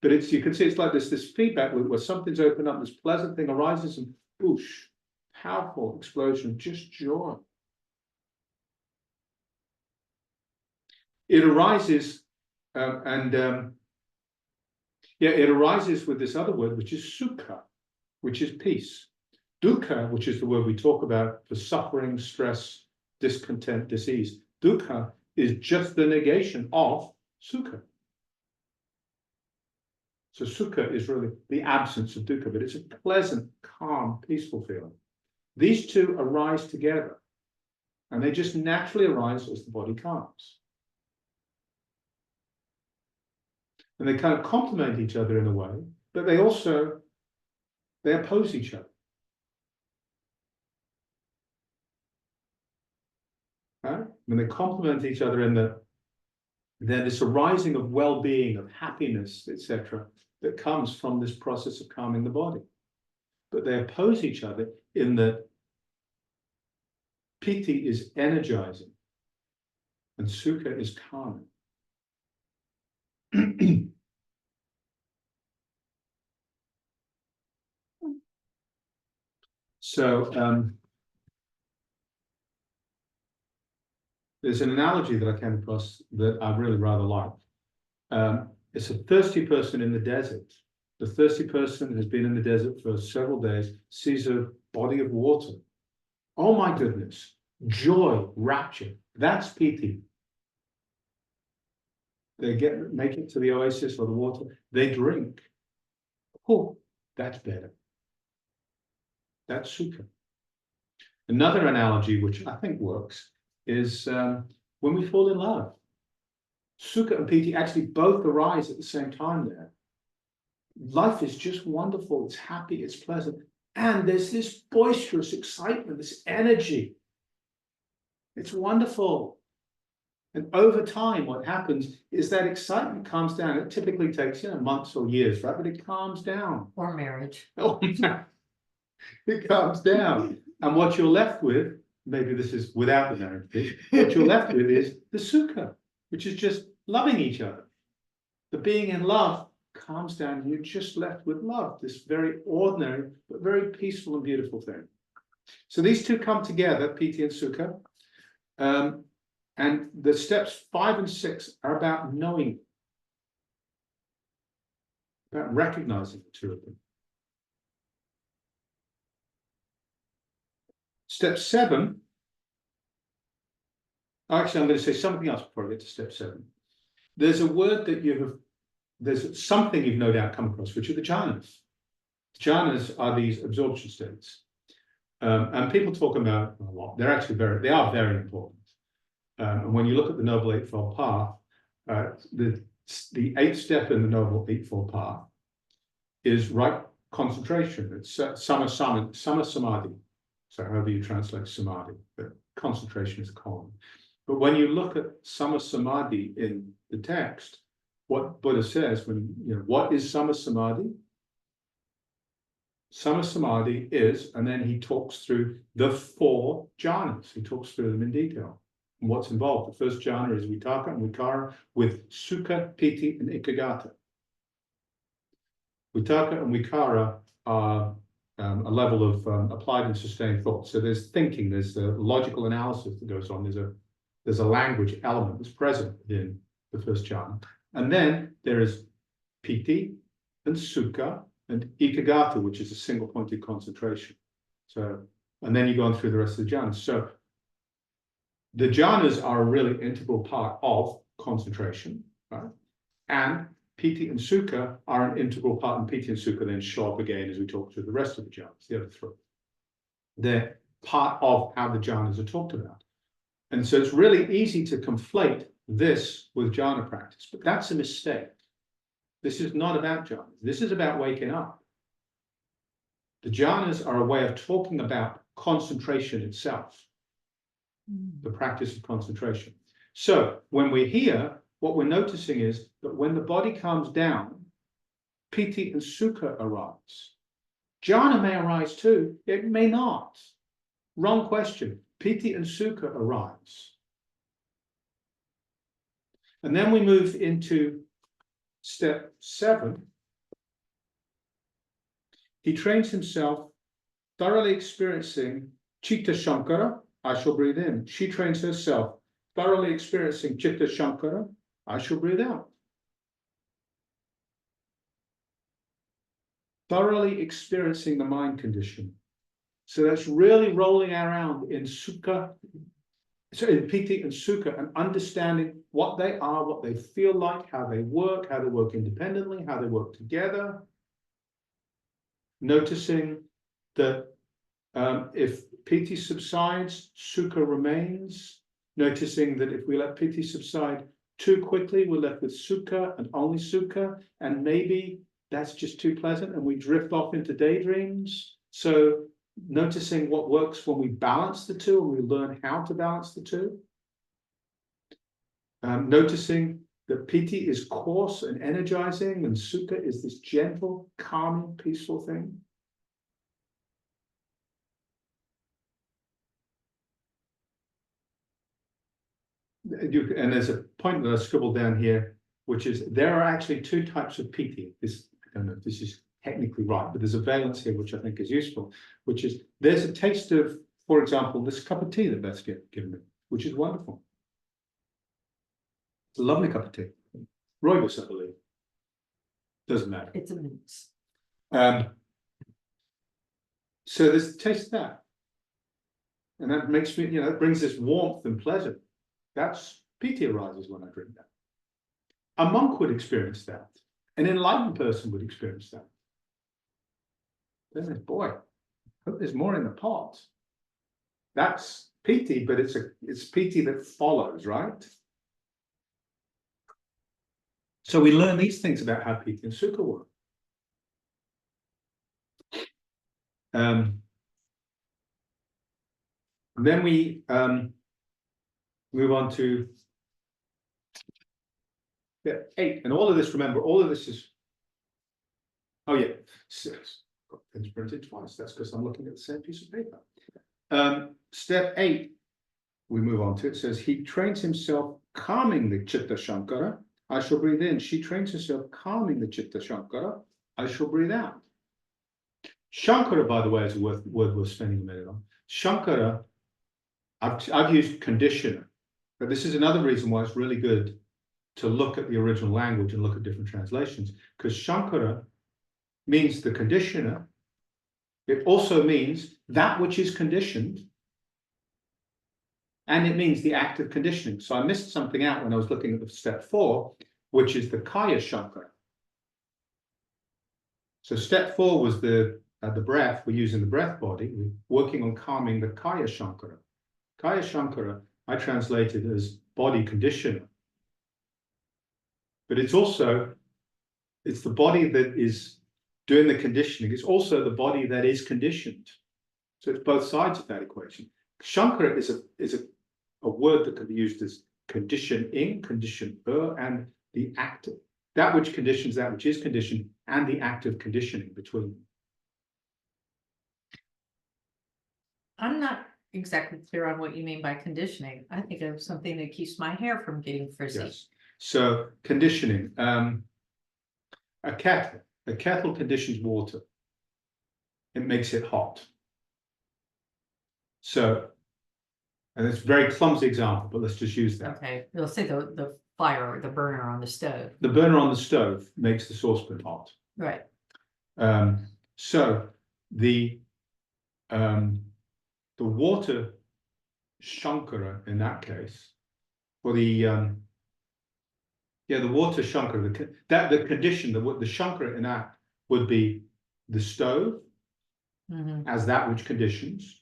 But you can see it's like this feedback loop where something's opened up, this pleasant thing arises, and whoosh, powerful explosion of just joy. It arises, it arises with this other word, which is sukha, which is peace. Dukkha, which is the word we talk about for suffering, stress, discontent, disease. Dukkha is just the negation of sukha. So sukha is really the absence of dukkha, but it's a pleasant, calm, peaceful feeling. These two arise together, and they just naturally arise as the body calms. And they kind of complement each other in a way, but they oppose each other. Right? When they complement each other in that there's this arising of well-being, of happiness, etc., that comes from this process of calming the body. But they oppose each other in that piti is energizing and sukha is calming. So there's an analogy that I came across that I really rather like. It's a thirsty person in the desert. The thirsty person has been in the desert for several days, sees a body of water. Oh my goodness, joy, rapture, that's piti. They make it to the oasis or the water, they drink. Oh, that's better. That's sukha. Another analogy, which I think works, is when we fall in love. Sukha and piti actually both arise at the same time there. Life is just wonderful, it's happy, it's pleasant, and there's this boisterous excitement, this energy. It's wonderful. And over time, what happens is that excitement calms down. It typically takes, months or years, right? But it calms down. Or marriage. Oh, it calms down. And what you're left with, maybe this is without the marriage, what you're left with is the sukha, which is just loving each other. The being in love calms down, and you're just left with love, this very ordinary, but very peaceful and beautiful thing. So these two come together, piti and sukha. And the steps 5 and 6 are about knowing, about recognizing the two of them. Step 7, actually, I'm going to say something else before I get to step 7. There's a word that there's something you've no doubt come across, which are the jhanas. Jhanas are these absorption states. And people talk about a lot. They are very important. And when you look at the Noble Eightfold Path, the 8th step in the Noble Eightfold Path is right concentration. It's sama samadhi. So however you translate samadhi, but concentration is common. But when you look at sama samadhi in the text, what Buddha says, what is sama samadhi? Sama samadhi is, and then he talks through the 4 jhanas. He talks through them in detail. And what's involved? The first jhana is vitakka and vikara with sukha, piti, and ekaggata. Vitakka and vikara are a level of applied and sustained thought. So there's thinking, there's a logical analysis that goes on. There's a language element that's present in the first jhana. And then there is piti and sukha and ekaggata, which is a single-pointed concentration. So, and then you go on through the rest of the jhanas. So the jhanas are a really integral part of concentration, right? And piti and sukha are an integral part, and piti and sukha then show up again as we talk through the rest of the jhanas, the other 3. They're part of how the jhanas are talked about. And so it's really easy to conflate this with jhana practice, but that's a mistake. This is not about jhanas. This is about waking up. The jhanas are a way of talking about concentration itself, the practice of concentration. So when we're here, what we're noticing is that when the body calms down, piti and sukha arise. Jhana may arise too, it may not. Wrong question. Piti and sukha arise. And then we move into step 7. He trains himself thoroughly experiencing Chitta Shankara, I shall breathe in. She trains herself thoroughly experiencing Chitta Shankara, I shall breathe out. Thoroughly experiencing the mind condition. So that's really rolling around in Sukha, so in Piti and Sukha, and understanding what they are, what they feel like, how they work independently, how they work together. Noticing that if Piti subsides, Sukha remains. Noticing that if we let Piti subside too quickly, we're left with Sukha and only Sukha, and maybe that's just too pleasant and we drift off into daydreams. So noticing what works when we balance the two and we learn how to balance the two. Noticing that Piti is coarse and energizing and Sukha is this gentle, calming, peaceful thing. And there's a point that I scribbled down here, which is there are actually 2 types of Piti. This, I don't know if this is technically right, but there's a valence here which I think is useful, which is there's a taste of, for example, this cup of tea that Beth's given me, which is wonderful. It's a lovely cup of tea. Rooibos, I believe. Doesn't matter. It's a mix. So there's a taste of that. And that makes me, it brings this warmth and pleasure. That's Piti arises when I drink that. A monk would experience that. An enlightened person would experience that. Then there's, boy, I hope there's more in the pot. That's Piti, but it's Piti that follows, right? So we learn these things about how Piti and Sukha work. Then we move on to 8. And all of this, remember, all of this is, oh yeah, 6. Got things printed twice. That's because I'm looking at the same piece of paper. Step 8, we move on to, it says, he trains himself calming the Chitta Shankara, I shall breathe in. She trains herself calming the Chitta Shankara, I shall breathe out. Shankara, by the way, is a word worth spending a minute on. Shankara, I've used conditioner, but this is another reason why it's really good to look at the original language and look at different translations, because Shankara means the conditioner. It also means that which is conditioned, and it means the act of conditioning. So I missed something out when I was looking at the step 4, which is the Kaya Shankara. So step 4 was the breath. We're using the breath body. We're working on calming the Kaya Shankara. Kaya Shankara, I translated as body conditioner. But it's the body that is doing the conditioning. It's also the body that is conditioned. So it's both sides of that equation. Shankara is a word that can be used as conditioning, conditioner, and the act of that which conditions that which is conditioned, and the act of conditioning between them. I'm not exactly clear on what you mean by conditioning. I think of something that keeps my hair from getting frizzy. Yes. So conditioning. A kettle conditions water. It makes it hot. So, and it's a very clumsy example, but let's just use that. Okay, they'll say the fire or the burner on the stove. The burner on the stove makes the saucepan hot. Right. So the water Shankara in that case, or the water Shankara, the condition, the Shankara in that would be the stove as that which conditions.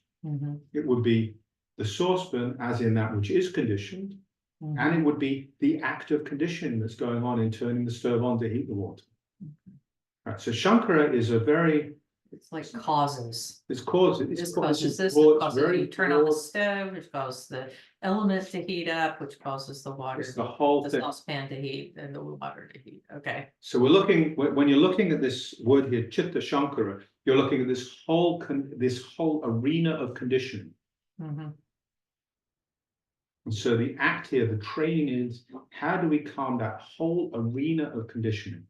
It would be the saucepan as in that which is conditioned, and it would be the act of conditioning that's going on in turning the stove on to heat the water. Right, so Shankara is a very... It's like causes. It's causes. This causes this, it causes you turn on the stove, which causes the element to heat up, which causes the water, it's the whole thing. saucepan to heat, and the water to heat. Okay. So we're looking, when you're looking at this word here, Chitta Shankara, you're looking at this whole arena of conditioning. And so the act here, the training is, how do we calm that whole arena of conditioning?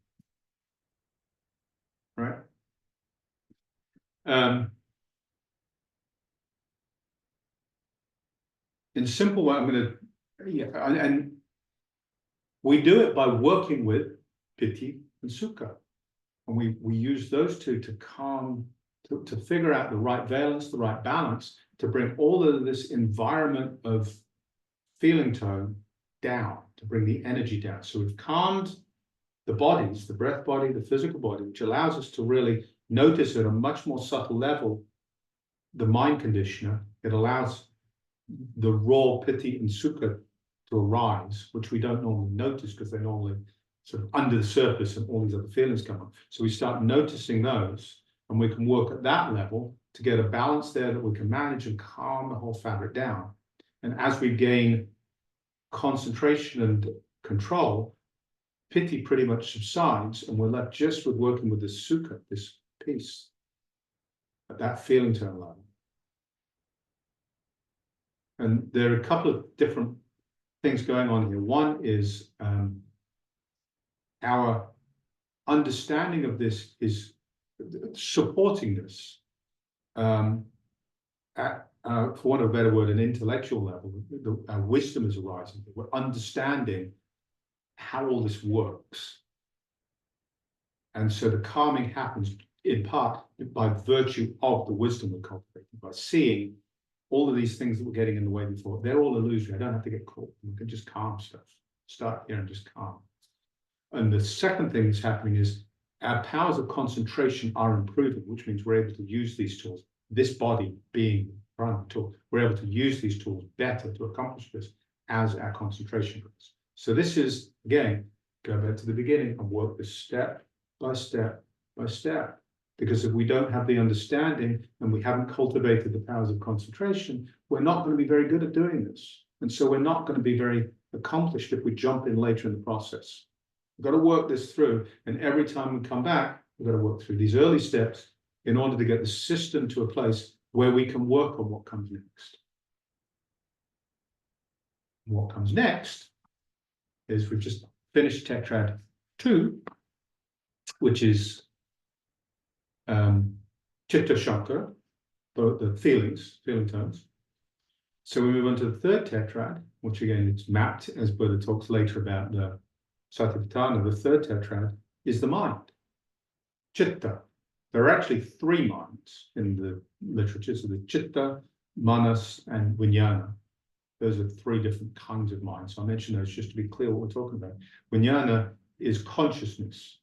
Right? In simple way, I'm going to, yeah, and we do it by working with piti and sukha. And we use those two to calm, to figure out the right valence, the right balance, to bring all of this environment of feeling tone down, to bring the energy down. So we've calmed the bodies, the breath body, the physical body, which allows us to really notice at a much more subtle level the mind conditioner. It allows the raw piti and sukha to arise, which we don't normally notice because they're normally sort of under the surface and all these other feelings come up. So we start noticing those, and we can work at that level to get a balance there that we can manage and calm the whole fabric down. And as we gain concentration and control, piti pretty much subsides, and we're left just with working with the sukha, this peace, at that feeling tone level. And there are a couple of different things going on here. One is our understanding of this is supporting this at, for want of a better word, an intellectual level. Our wisdom is arising. We're understanding how all this works. And so the calming happens in part by virtue of the wisdom we're cultivating, by seeing all of these things that were getting in the way before. They're all illusory. I don't have to get caught. We can just calm stuff. Start here and just calm. And the second thing that's happening is our powers of concentration are improving, which means we're able to use these tools. This body being the primary tool, we're able to use these tools better to accomplish this as our concentration grows. So this is, again, go back to the beginning and work this step by step by step. Because if we don't have the understanding and we haven't cultivated the powers of concentration, we're not going to be very good at doing this. And so we're not going to be very accomplished if we jump in later in the process. We've got to work this through. And every time we come back, we've got to work through these early steps in order to get the system to a place where we can work on what comes next. What comes next is we've just finished Tetrad 2, which is Chitta Shankara, the feeling tones. So we move on to the third tetrad, which again, it's mapped, as Buddha talks later about the Satipatthana. The third tetrad is the mind, Chitta. There are actually three minds in the literature. So the Chitta, Manas, and Vijnana. Those are three different kinds of minds. So I mention those just to be clear what we're talking about. Vijnana is consciousness.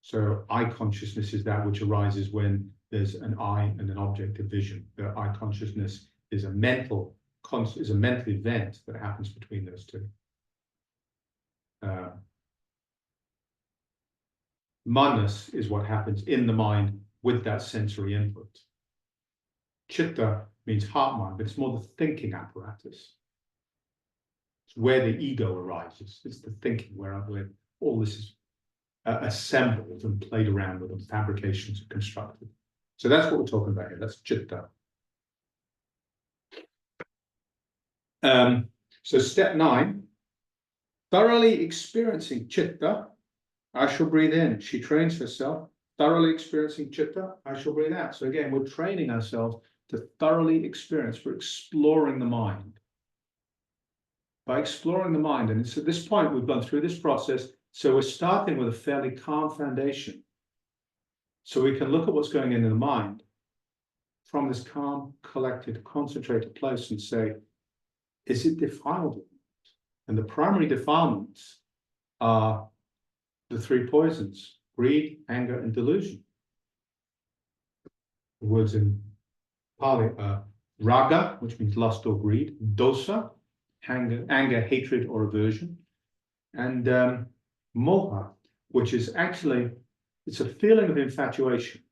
So eye consciousness is that which arises when there's an eye and an object of vision. The eye consciousness is a mental event that happens between those two. Manas is what happens in the mind with that sensory input. Chitta means heart mind, but it's more the thinking apparatus. It's where the ego arises. It's the thinking where all this is assembled and played around with, and fabrications are constructed. So that's what we're talking about here. That's Chitta. So step 9, thoroughly experiencing Chitta, I shall breathe in. She trains herself. Thoroughly experiencing Chitta, I shall breathe out. So again, we're training ourselves to thoroughly experience. We're exploring the mind. By exploring the mind, and it's at this point we've gone through this process. So we're starting with a fairly calm foundation. So we can look at what's going in the mind from this calm, collected, concentrated place and say, is it defiled? And the primary defilements are the three poisons: greed, anger, and delusion. The words in Pali are raga, which means lust or greed; dosa, anger, hatred, or aversion; and moha, which is actually, it's a feeling of infatuation,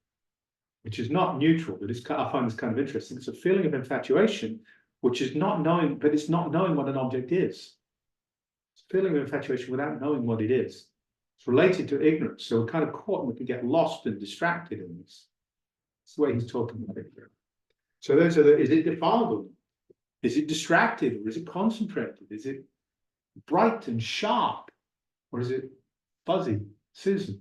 which is not neutral, but I find this kind of interesting. It's a feeling of infatuation, which is not knowing, but it's not knowing what an object is. It's a feeling of infatuation without knowing what it is. It's related to ignorance. So we're kind of caught and we can get lost and distracted in this. That's the way he's talking about it here. So those are is it defiled? Is it distracted or is it concentrated? Is it bright and sharp or is it fuzzy? Susan?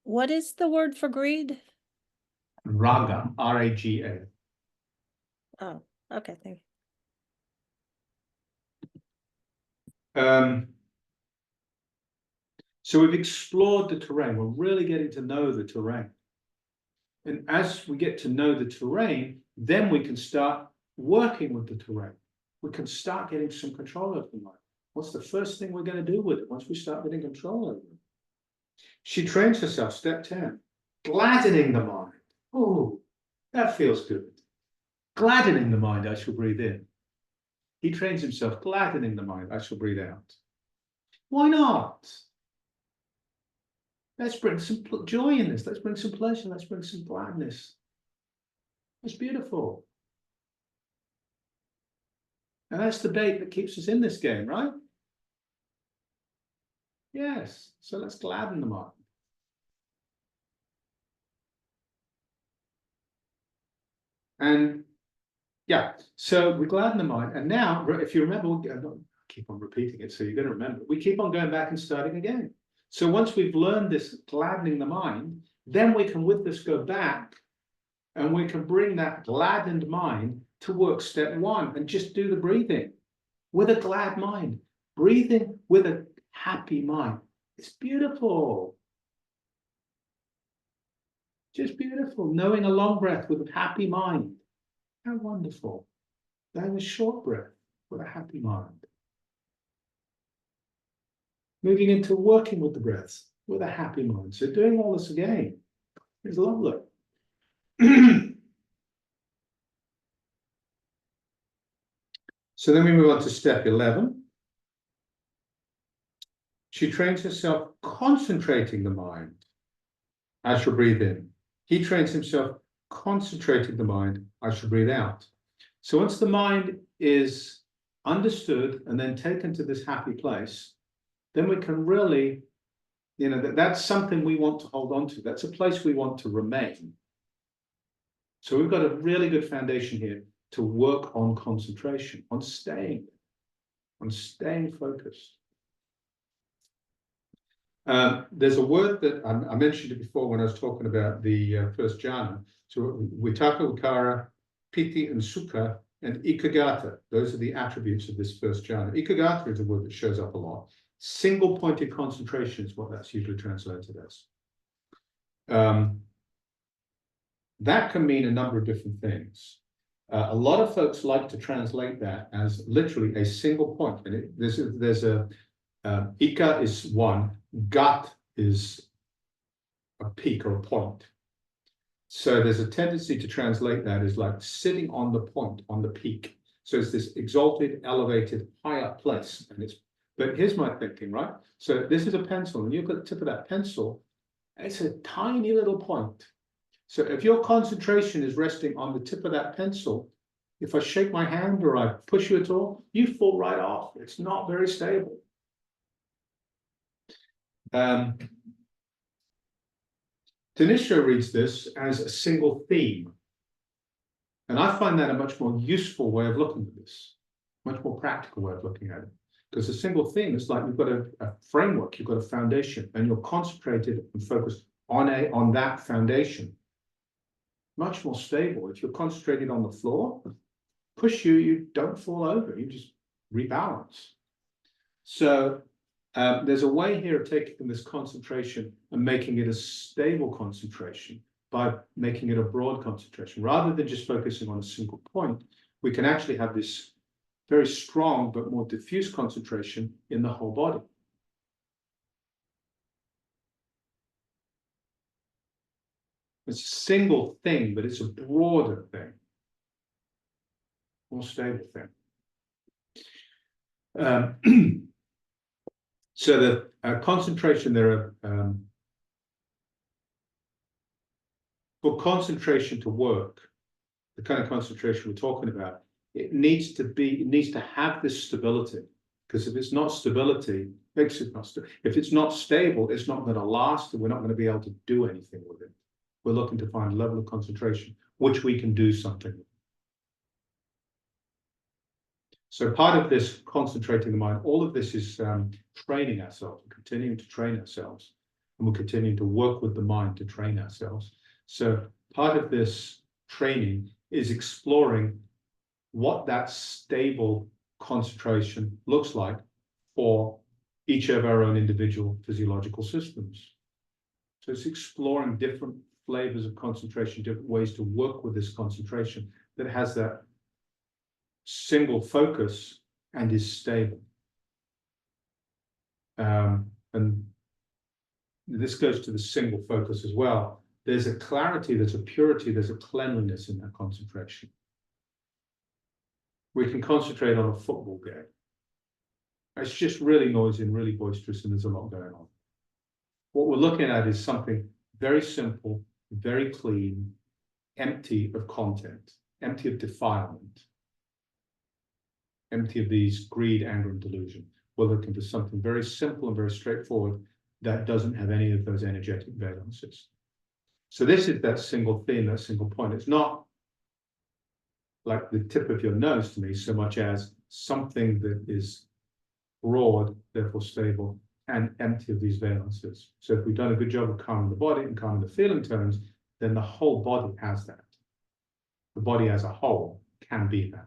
What is the word for greed? Raga, R-A-G-A. Oh, okay, thank you. So we've explored the terrain. We're really getting to know the terrain. And as we get to know the terrain, then we can start working with the terrain. We can start getting some control over the mind. What's the first thing we're going to do with it once we start getting control over it? She trains herself, step 10, gladdening the mind. Oh, that feels good. Gladdening the mind, I shall breathe in. He trains himself, gladdening the mind, I shall breathe out. Why not? Let's bring some joy in this. Let's bring some pleasure. Let's bring some gladness. It's beautiful. And that's the bait that keeps us in this game, right? Yes. So let's gladden the mind. And yeah, so we gladden the mind. And now, if you remember, I keep on repeating it, so you're going to remember. We keep on going back and starting again. So once we've learned this gladdening the mind, then we can with this go back and we can bring that gladdened mind to work step 1 and just do the breathing with a glad mind. Breathing with a happy mind. It's beautiful. Just beautiful. Knowing a long breath with a happy mind. How wonderful. Then a short breath with a happy mind. Moving into working with the breaths with a happy mind. So doing all this again is lovely. So then we move on to step 11. She trains herself concentrating the mind. I shall breathe in. He trains himself concentrating the mind. I shall breathe out. So once the mind is understood and then taken to this happy place, then we can really, that's something we want to hold on to. That's a place we want to remain. So we've got a really good foundation here to work on concentration, on staying focused. There's a word that I mentioned it before when I was talking about the first jhana. So Vitakka, Vikara, Piti, and Sukha, and Ekagata. Those are the attributes of this first jhana. Ekagata is a word that shows up a lot. Single-pointed concentration is what that's usually translated as. That can mean a number of different things. A lot of folks like to translate that as literally a single point. And there's a Ika is one, Gat is a peak or a point. So there's a tendency to translate that as like sitting on the point, on the peak. So it's this exalted, elevated, high up place. But here's my thinking, right? So this is a pencil, and you've got the tip of that pencil. It's a tiny little point. So if your concentration is resting on the tip of that pencil, if I shake my hand or I push you at all, you fall right off. It's not very stable. Tanisha reads this as a single theme. And I find that a much more useful way of looking at this, much more practical way of looking at it. Because a single theme is like you've got a framework, you've got a foundation, and you're concentrated and focused on that foundation. Much more stable. If you're concentrated on the floor, push you don't fall over, you just rebalance. So there's a way here of taking this concentration and making it a stable concentration by making it a broad concentration. Rather than just focusing on a single point, we can actually have this very strong but more diffuse concentration in the whole body. It's a single thing, but it's a broader thing, more stable thing. So the concentration there are for concentration to work, the kind of concentration we're talking about, it needs to have this stability. Because if it's not stability, if it's not stable, it's not going to last, and we're not going to be able to do anything with it. We're looking to find a level of concentration which we can do something with. So part of this concentrating the mind, all of this is training ourselves, continuing to train ourselves, and we're continuing to work with the mind to train ourselves. So part of this training is exploring what that stable concentration looks like for each of our own individual physiological systems. So it's exploring different flavors of concentration, different ways to work with this concentration that has that single focus and is stable. And this goes to the single focus as well. There's a clarity, there's a purity, there's a cleanliness in that concentration. We can concentrate on a football game. It's just really noisy and really boisterous, and there's a lot going on. What we're looking at is something very simple, very clean, empty of content, empty of defilement, empty of these greed, anger, and delusion. We're looking for something very simple and very straightforward that doesn't have any of those energetic valences. So this is that single theme, that single point. It's not like the tip of your nose to me so much as something that is broad, therefore stable, and empty of these valences. So if we've done a good job of calming the body and calming the feeling tones, then the whole body has that. The body as a whole can be that.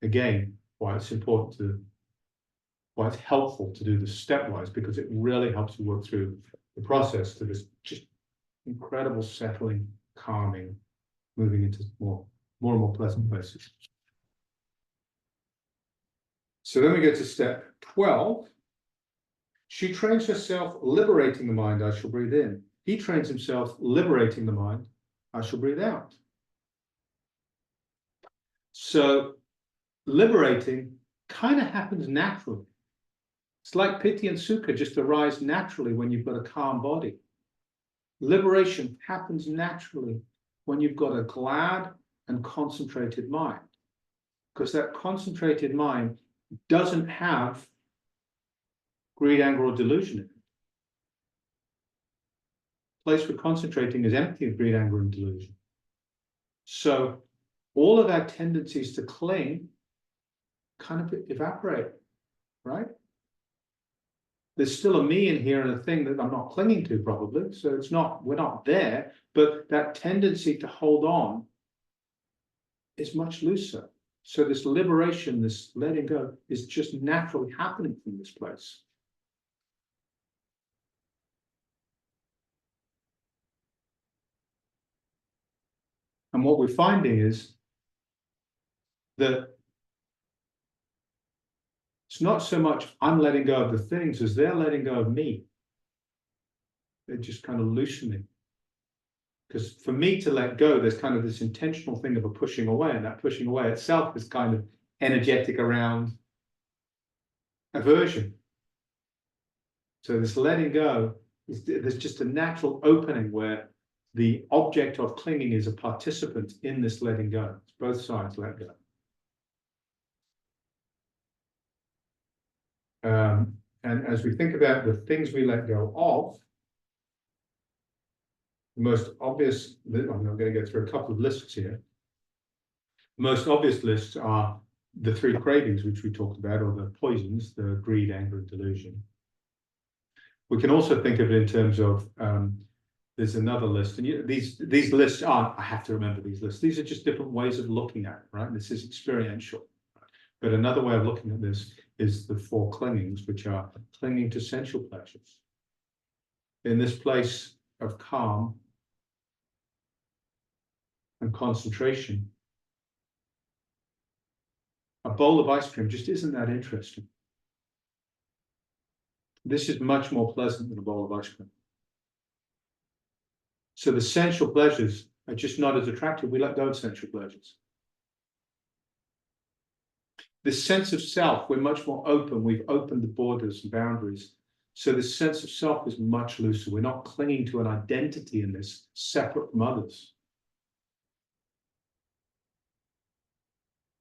Again, why it's important to, why it's helpful to do this stepwise, because it really helps you work through the process to this just incredible settling, calming, moving into more and more pleasant places. So then we get to step 12. She trains herself liberating the mind, I shall breathe in. He trains himself liberating the mind, I shall breathe out. So liberating kind of happens naturally. It's like piti and sukha just arise naturally when you've got a calm body. Liberation happens naturally when you've got a glad and concentrated mind, because that concentrated mind doesn't have greed, anger, or delusion in it. The place we're concentrating is empty of greed, anger, and delusion. So all of our tendencies to cling kind of evaporate, right? There's still a me in here and a thing that I'm not clinging to, probably. So it's not, we're not there, but that tendency to hold on is much looser. So this liberation, this letting go, is just naturally happening from this place. And what we're finding is that it's not so much I'm letting go of the things as they're letting go of me. They're just kind of loosening. Because for me to let go, there's kind of this intentional thing of a pushing away, and that pushing away itself is kind of energetic around aversion. So this letting go, there's just a natural opening where the object of clinging is a participant in this letting go. It's both sides let go. And as we think about the things we let go of, the most obvious, I'm going to go through a couple of lists here. The most obvious lists are the three cravings, which we talked about, or the poisons, the greed, anger, and delusion. We can also think of it in terms of, there's another list, and these lists aren't, I have to remember these lists. These are just different ways of looking at it, right? This is experiential. But another way of looking at this is the four clingings, which are clinging to sensual pleasures. In this place of calm and concentration, a bowl of ice cream just isn't that interesting. This is much more pleasant than a bowl of ice cream. So the sensual pleasures are just not as attractive. We let go of sensual pleasures. This sense of self, we're much more open. We've opened the borders and boundaries. So this sense of self is much looser. We're not clinging to an identity in this, separate from others.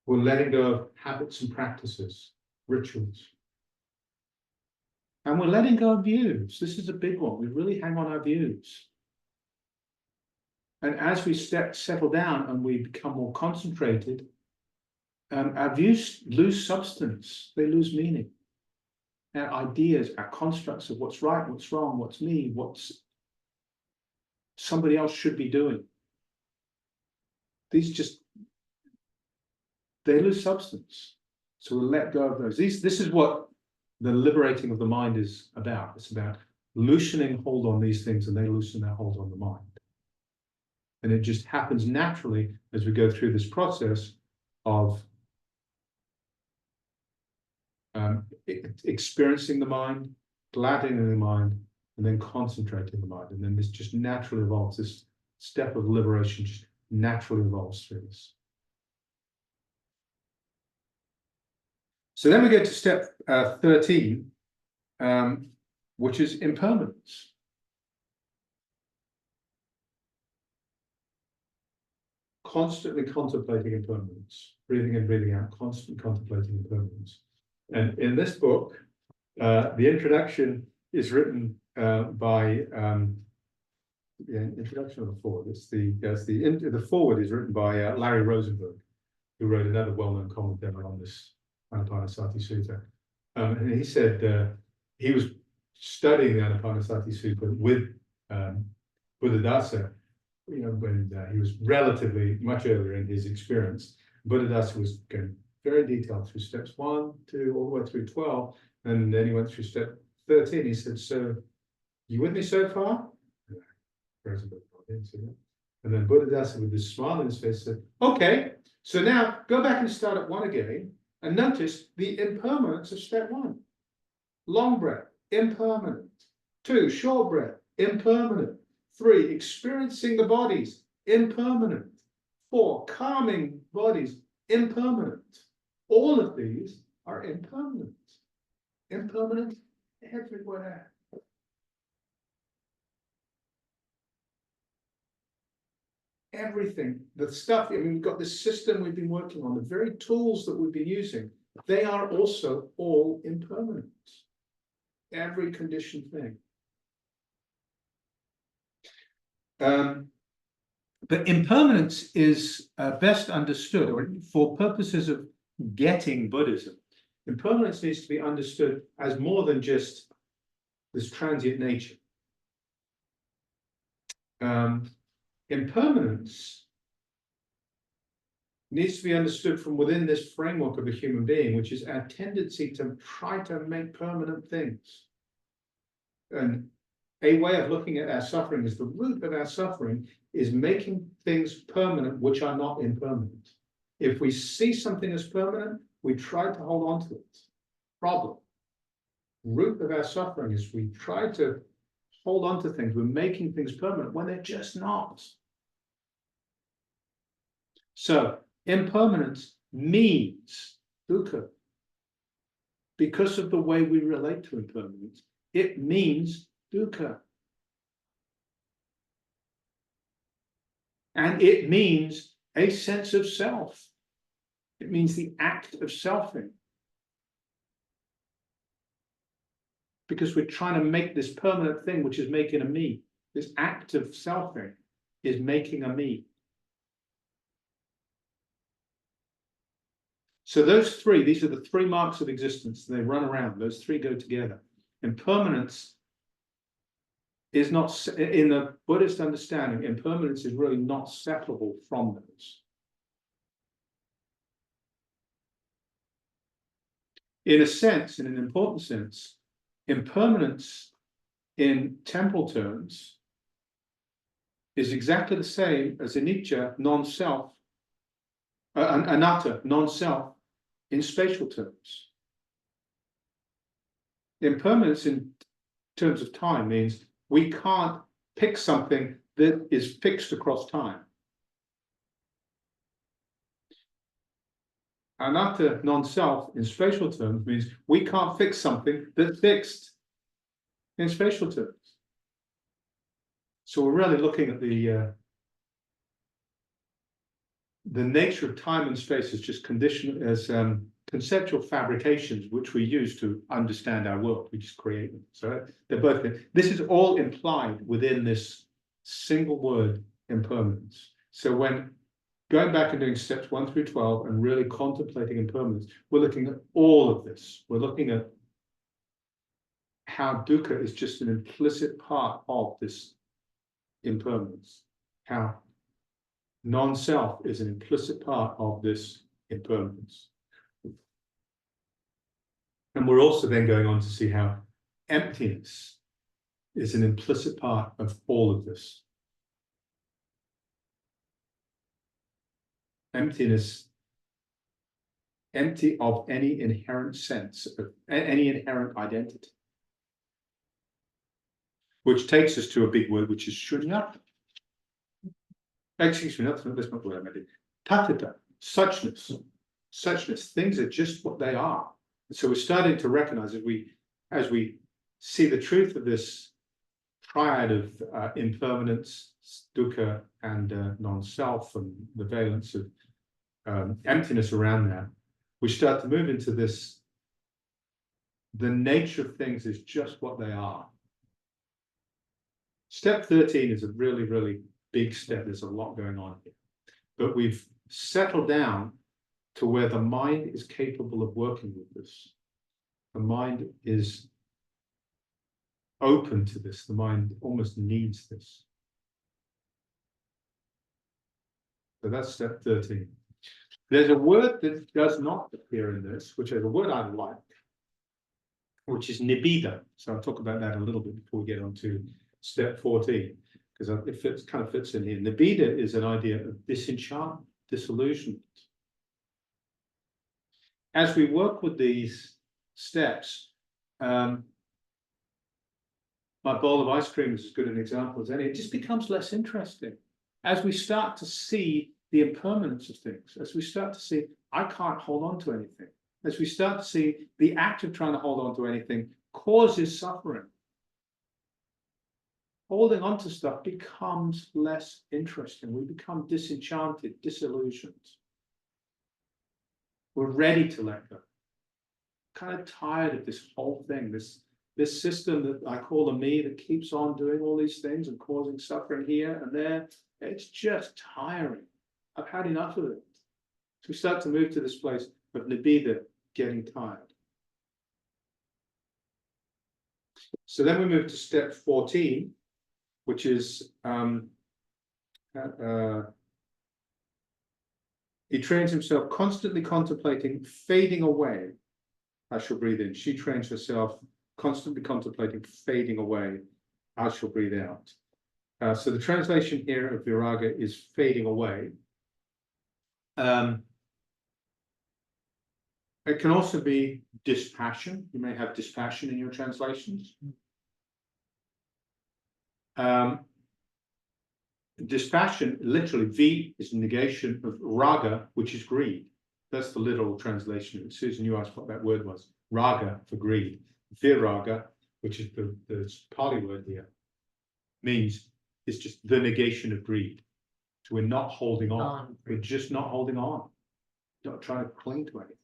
We're letting go of habits and practices, rituals. And we're letting go of views. This is a big one. We really hang on our views. And as we settle down and we become more concentrated, our views lose substance, they lose meaning. Our ideas, our constructs of what's right, what's wrong, what's me, what's somebody else should be doing. These they lose substance. So we'll let go of those. This is what the liberating of the mind is about. It's about loosening hold on these things, and they loosen their hold on the mind. And it just happens naturally as we go through this process of experiencing the mind, gladdening the mind, and then concentrating the mind. And then this just naturally evolves. This step of liberation just naturally evolves through this. So then we get to step 13, which is impermanence. Constantly contemplating impermanence, breathing in, breathing out, constantly contemplating impermanence. And in this book, the introduction is written by the introduction of the forward. The forward is written by Larry Rosenberg, who wrote another well-known commentary on this Anapanasati Sutta. And he said he was studying the Anapanasati Sutta with Buddhadasa, when he was relatively much earlier in his experience. Buddhadasa was going very detailed through steps 1, 2, all the way through 12, and then he went through step 13. He said, "So, you with me so far?" And then Buddhadasa, with this smile on his face, said, "Okay, so now go back and start at 1 again, and notice the impermanence of step 1. Long breath, impermanent. 2, short breath, impermanent. 3, experiencing the bodies, impermanent. 4, calming bodies, impermanent. All of these are impermanent. Impermanent everywhere. Everything, the stuff, we've got this system we've been working on, the very tools that we've been using, they are also all impermanent. Every conditioned thing. But impermanence is best understood, or for purposes of getting Buddhism, impermanence needs to be understood as more than just this transient nature. Impermanence needs to be understood from within this framework of a human being, which is our tendency to try to make permanent things. And a way of looking at our suffering is the root of our suffering is making things permanent which are not impermanent. If we see something as permanent, we try to hold on to it. Problem. Root of our suffering is we try to hold on to things. We're making things permanent when they're just not. So impermanence means dukkha. Because of the way we relate to impermanence, it means dukkha. And it means a sense of self. It means the act of selfing. Because we're trying to make this permanent thing, which is making a me. This act of selfing is making a me. So those three, these are the 3 marks of existence. They run around. Those 3 go together. Impermanence is not, in the Buddhist understanding, impermanence is really not separable from those. In a sense, in an important sense, impermanence in temporal terms is exactly the same as anicca, non-self, anatta, non-self, in spatial terms. Impermanence in terms of time means we can't pick something that is fixed across time. Anatta, non-self, in spatial terms means we can't fix something that's fixed in spatial terms. So we're really looking at the nature of time and space as just conceptual fabrications which we use to understand our world. We just create them. So they're both. This is all implied within this single word, impermanence. So when going back and doing steps 1 through 12 and really contemplating impermanence, we're looking at all of this. We're looking at how dukkha is just an implicit part of this impermanence, how non-self is an implicit part of this impermanence. And we're also then going on to see how emptiness is an implicit part of all of this. Emptiness, empty of any inherent sense, of any inherent identity. Which takes us to a big word, which is shunyata. Excuse me, that's not the word I meant. Tatthita, suchness. Suchness, things are just what they are. So we're starting to recognize as we see the truth of this triad of impermanence, dukkha, and non-self, and the valence of emptiness around that, we start to move into this, the nature of things is just what they are. Step 13 is a really, really big step. There's a lot going on here. But we've settled down to where the mind is capable of working with this. The mind is open to this. The mind almost needs this. So that's step 13. There's a word that does not appear in this, which is a word I like, which is nibbida. So I'll talk about that a little bit before we get on to step 14, because it kind of fits in here. Nibbida is an idea of disenchantment, disillusionment. As we work with these steps, my bowl of ice cream is as good an example as any. It just becomes less interesting as we start to see the impermanence of things, as we start to see, I can't hold on to anything, as we start to see the act of trying to hold on to anything causes suffering. Holding on to stuff becomes less interesting. We become disenchanted, disillusioned. We're ready to let go. Kind of tired of this whole thing, this system that I call the me that keeps on doing all these things and causing suffering here and there. It's just tiring. I've had enough of it. So we start to move to this place of nibbida, getting tired. So then we move to step 14, which is he trains himself constantly contemplating fading away. I shall breathe in. She trains herself constantly contemplating fading away. I shall breathe out. So the translation here of viraga is fading away. It can also be dispassion. You may have dispassion in your translations. Dispassion, literally, V is negation of raga, which is greed. That's the literal translation. Susan, you asked what that word was. Raga for greed. Viraga, which is the Pali word here, means it's just the negation of greed. So we're not holding on. We're just not holding on. Not trying to cling to anything.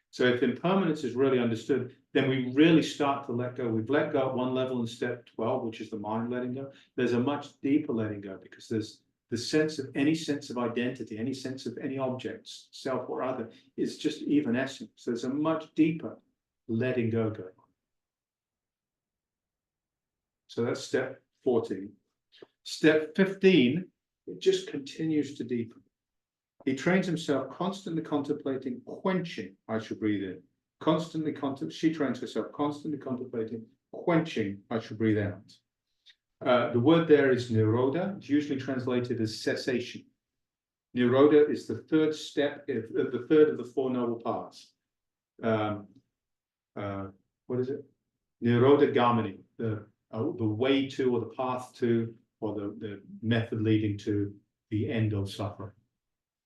So if impermanence is really understood, then we really start to let go. We've let go at one level in step 12, which is the mind letting go. There's a much deeper letting go, because there's the sense of any sense of identity, any sense of any objects, self or other, is just evanescent. So there's a much deeper letting go going on. So that's step 14. Step 15, it just continues to deepen. He trains himself constantly contemplating quenching. I shall breathe in. She trains herself constantly contemplating quenching. I shall breathe out. The word there is nirodha. It's usually translated as cessation. Nirodha is the third step, the third of the Four Noble Paths. What is it? Nirodha Gamini, the way to, or the path to, or the method leading to the end of suffering.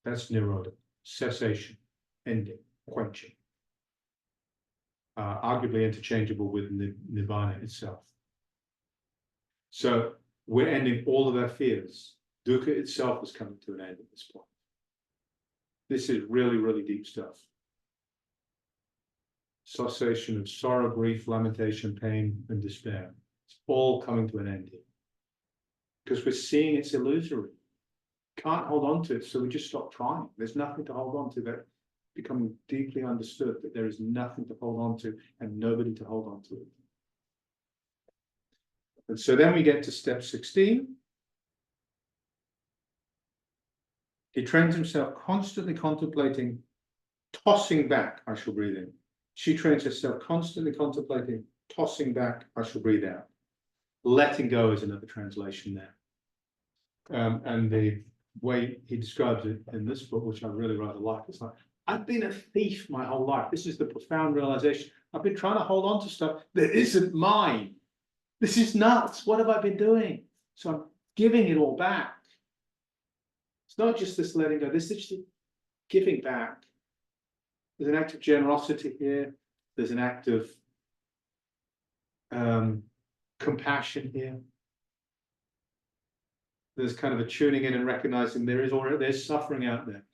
That's nirodha, cessation, ending, quenching. Arguably interchangeable with nirvana itself. So we're ending all of our fears. Dukkha itself is coming to an end at this point. This is really, really deep stuff. Cessation of sorrow, grief, lamentation, pain, and despair. It's all coming to an end here. Because we're seeing it's illusory. can't hold on to it, so we just stop trying. There's nothing to hold on to. That becoming deeply understood that there is nothing to hold on to and nobody to hold on to it. And so then we get to step 16. He trains himself constantly contemplating, tossing back, I shall breathe in. She trains herself constantly contemplating, tossing back, I shall breathe out. Letting go is another translation there. And the way he describes it in this book, which I really rather like, it's like, I've been a thief my whole life. This is the profound realization. I've been trying to hold on to stuff that isn't mine. This is nuts. What have I been doing? So I'm giving it all back. It's not just this letting go, this is just giving back. There's an act of generosity here. There's an act of compassion here. There's kind of a tuning in and recognizing there's suffering out there.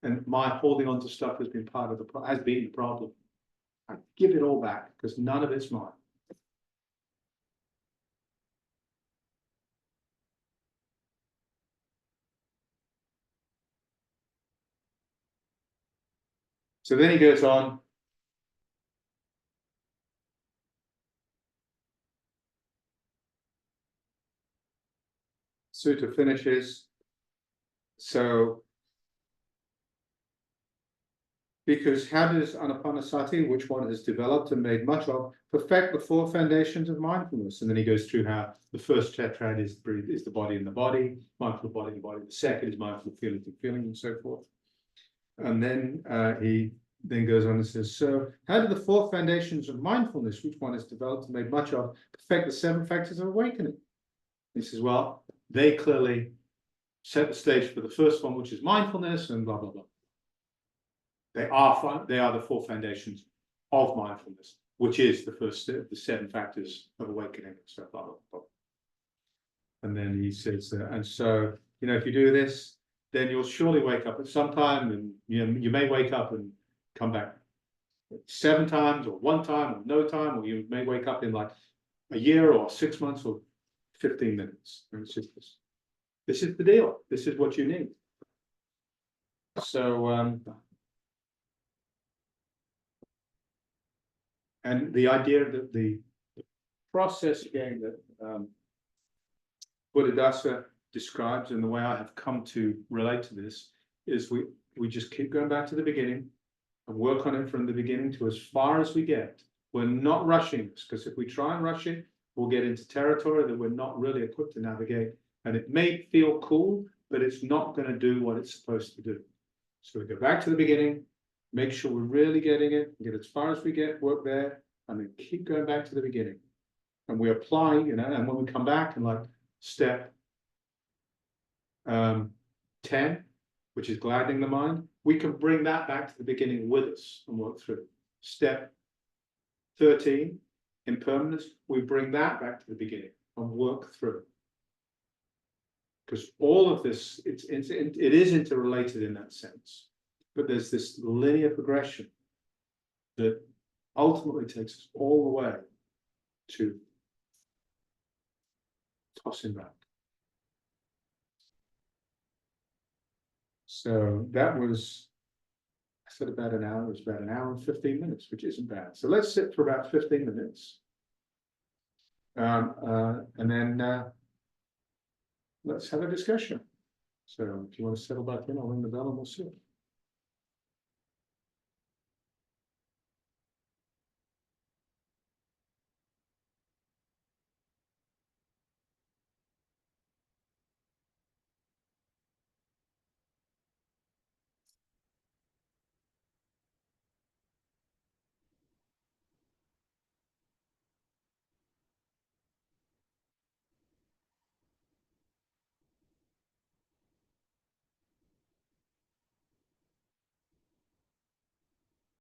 And my holding on to stuff has been the problem. I give it all back because none of it's mine. So then he goes on. Sutta finishes. So, because how does Anapanasati, which one has developed and made much of, perfect the four foundations of mindfulness? And then he goes through how the first tetrad is the body in the body, mindful body in the body. The second is mindful feeling through feeling, and so forth. And then he then goes on and says, so how do the four foundations of mindfulness, which one has developed and made much of, perfect the seven factors of awakening? He says, well, they clearly set the stage for the first one, which is mindfulness, and blah, blah, blah. They are the four foundations of mindfulness, which is the first step, the seven factors of awakening, so blah, blah, blah. And then he says, and so, if you do this, then you'll surely wake up at some time, and you may wake up and come back 7 times, or 1 time, or no time, or you may wake up in like a year, or 6 months, or 15 minutes. And it's just this. This is the deal. This is what you need. So, and the idea that the process again that Buddhadasa describes, and the way I have come to relate to this, is we just keep going back to the beginning and work on it from the beginning to as far as we get. We're not rushing this, because if we try and rush it, we'll get into territory that we're not really equipped to navigate. And it may feel cool, but it's not going to do what it's supposed to do. So we go back to the beginning, make sure we're really getting it, get as far as we get, work there, and then keep going back to the beginning. And we apply, and when we come back and like step 10, which is gladdening the mind, we can bring that back to the beginning with us and work through. Step 13, impermanence, we bring that back to the beginning and work through. Because all of this, it is interrelated in that sense. But there's this linear progression that ultimately takes us all the way to tossing back. So that was, I said about an hour, it was about an hour and 15 minutes, which isn't bad. So let's sit for about 15 minutes. And then let's have a discussion. So if you want to settle back in, I'll ring the bell and we'll see.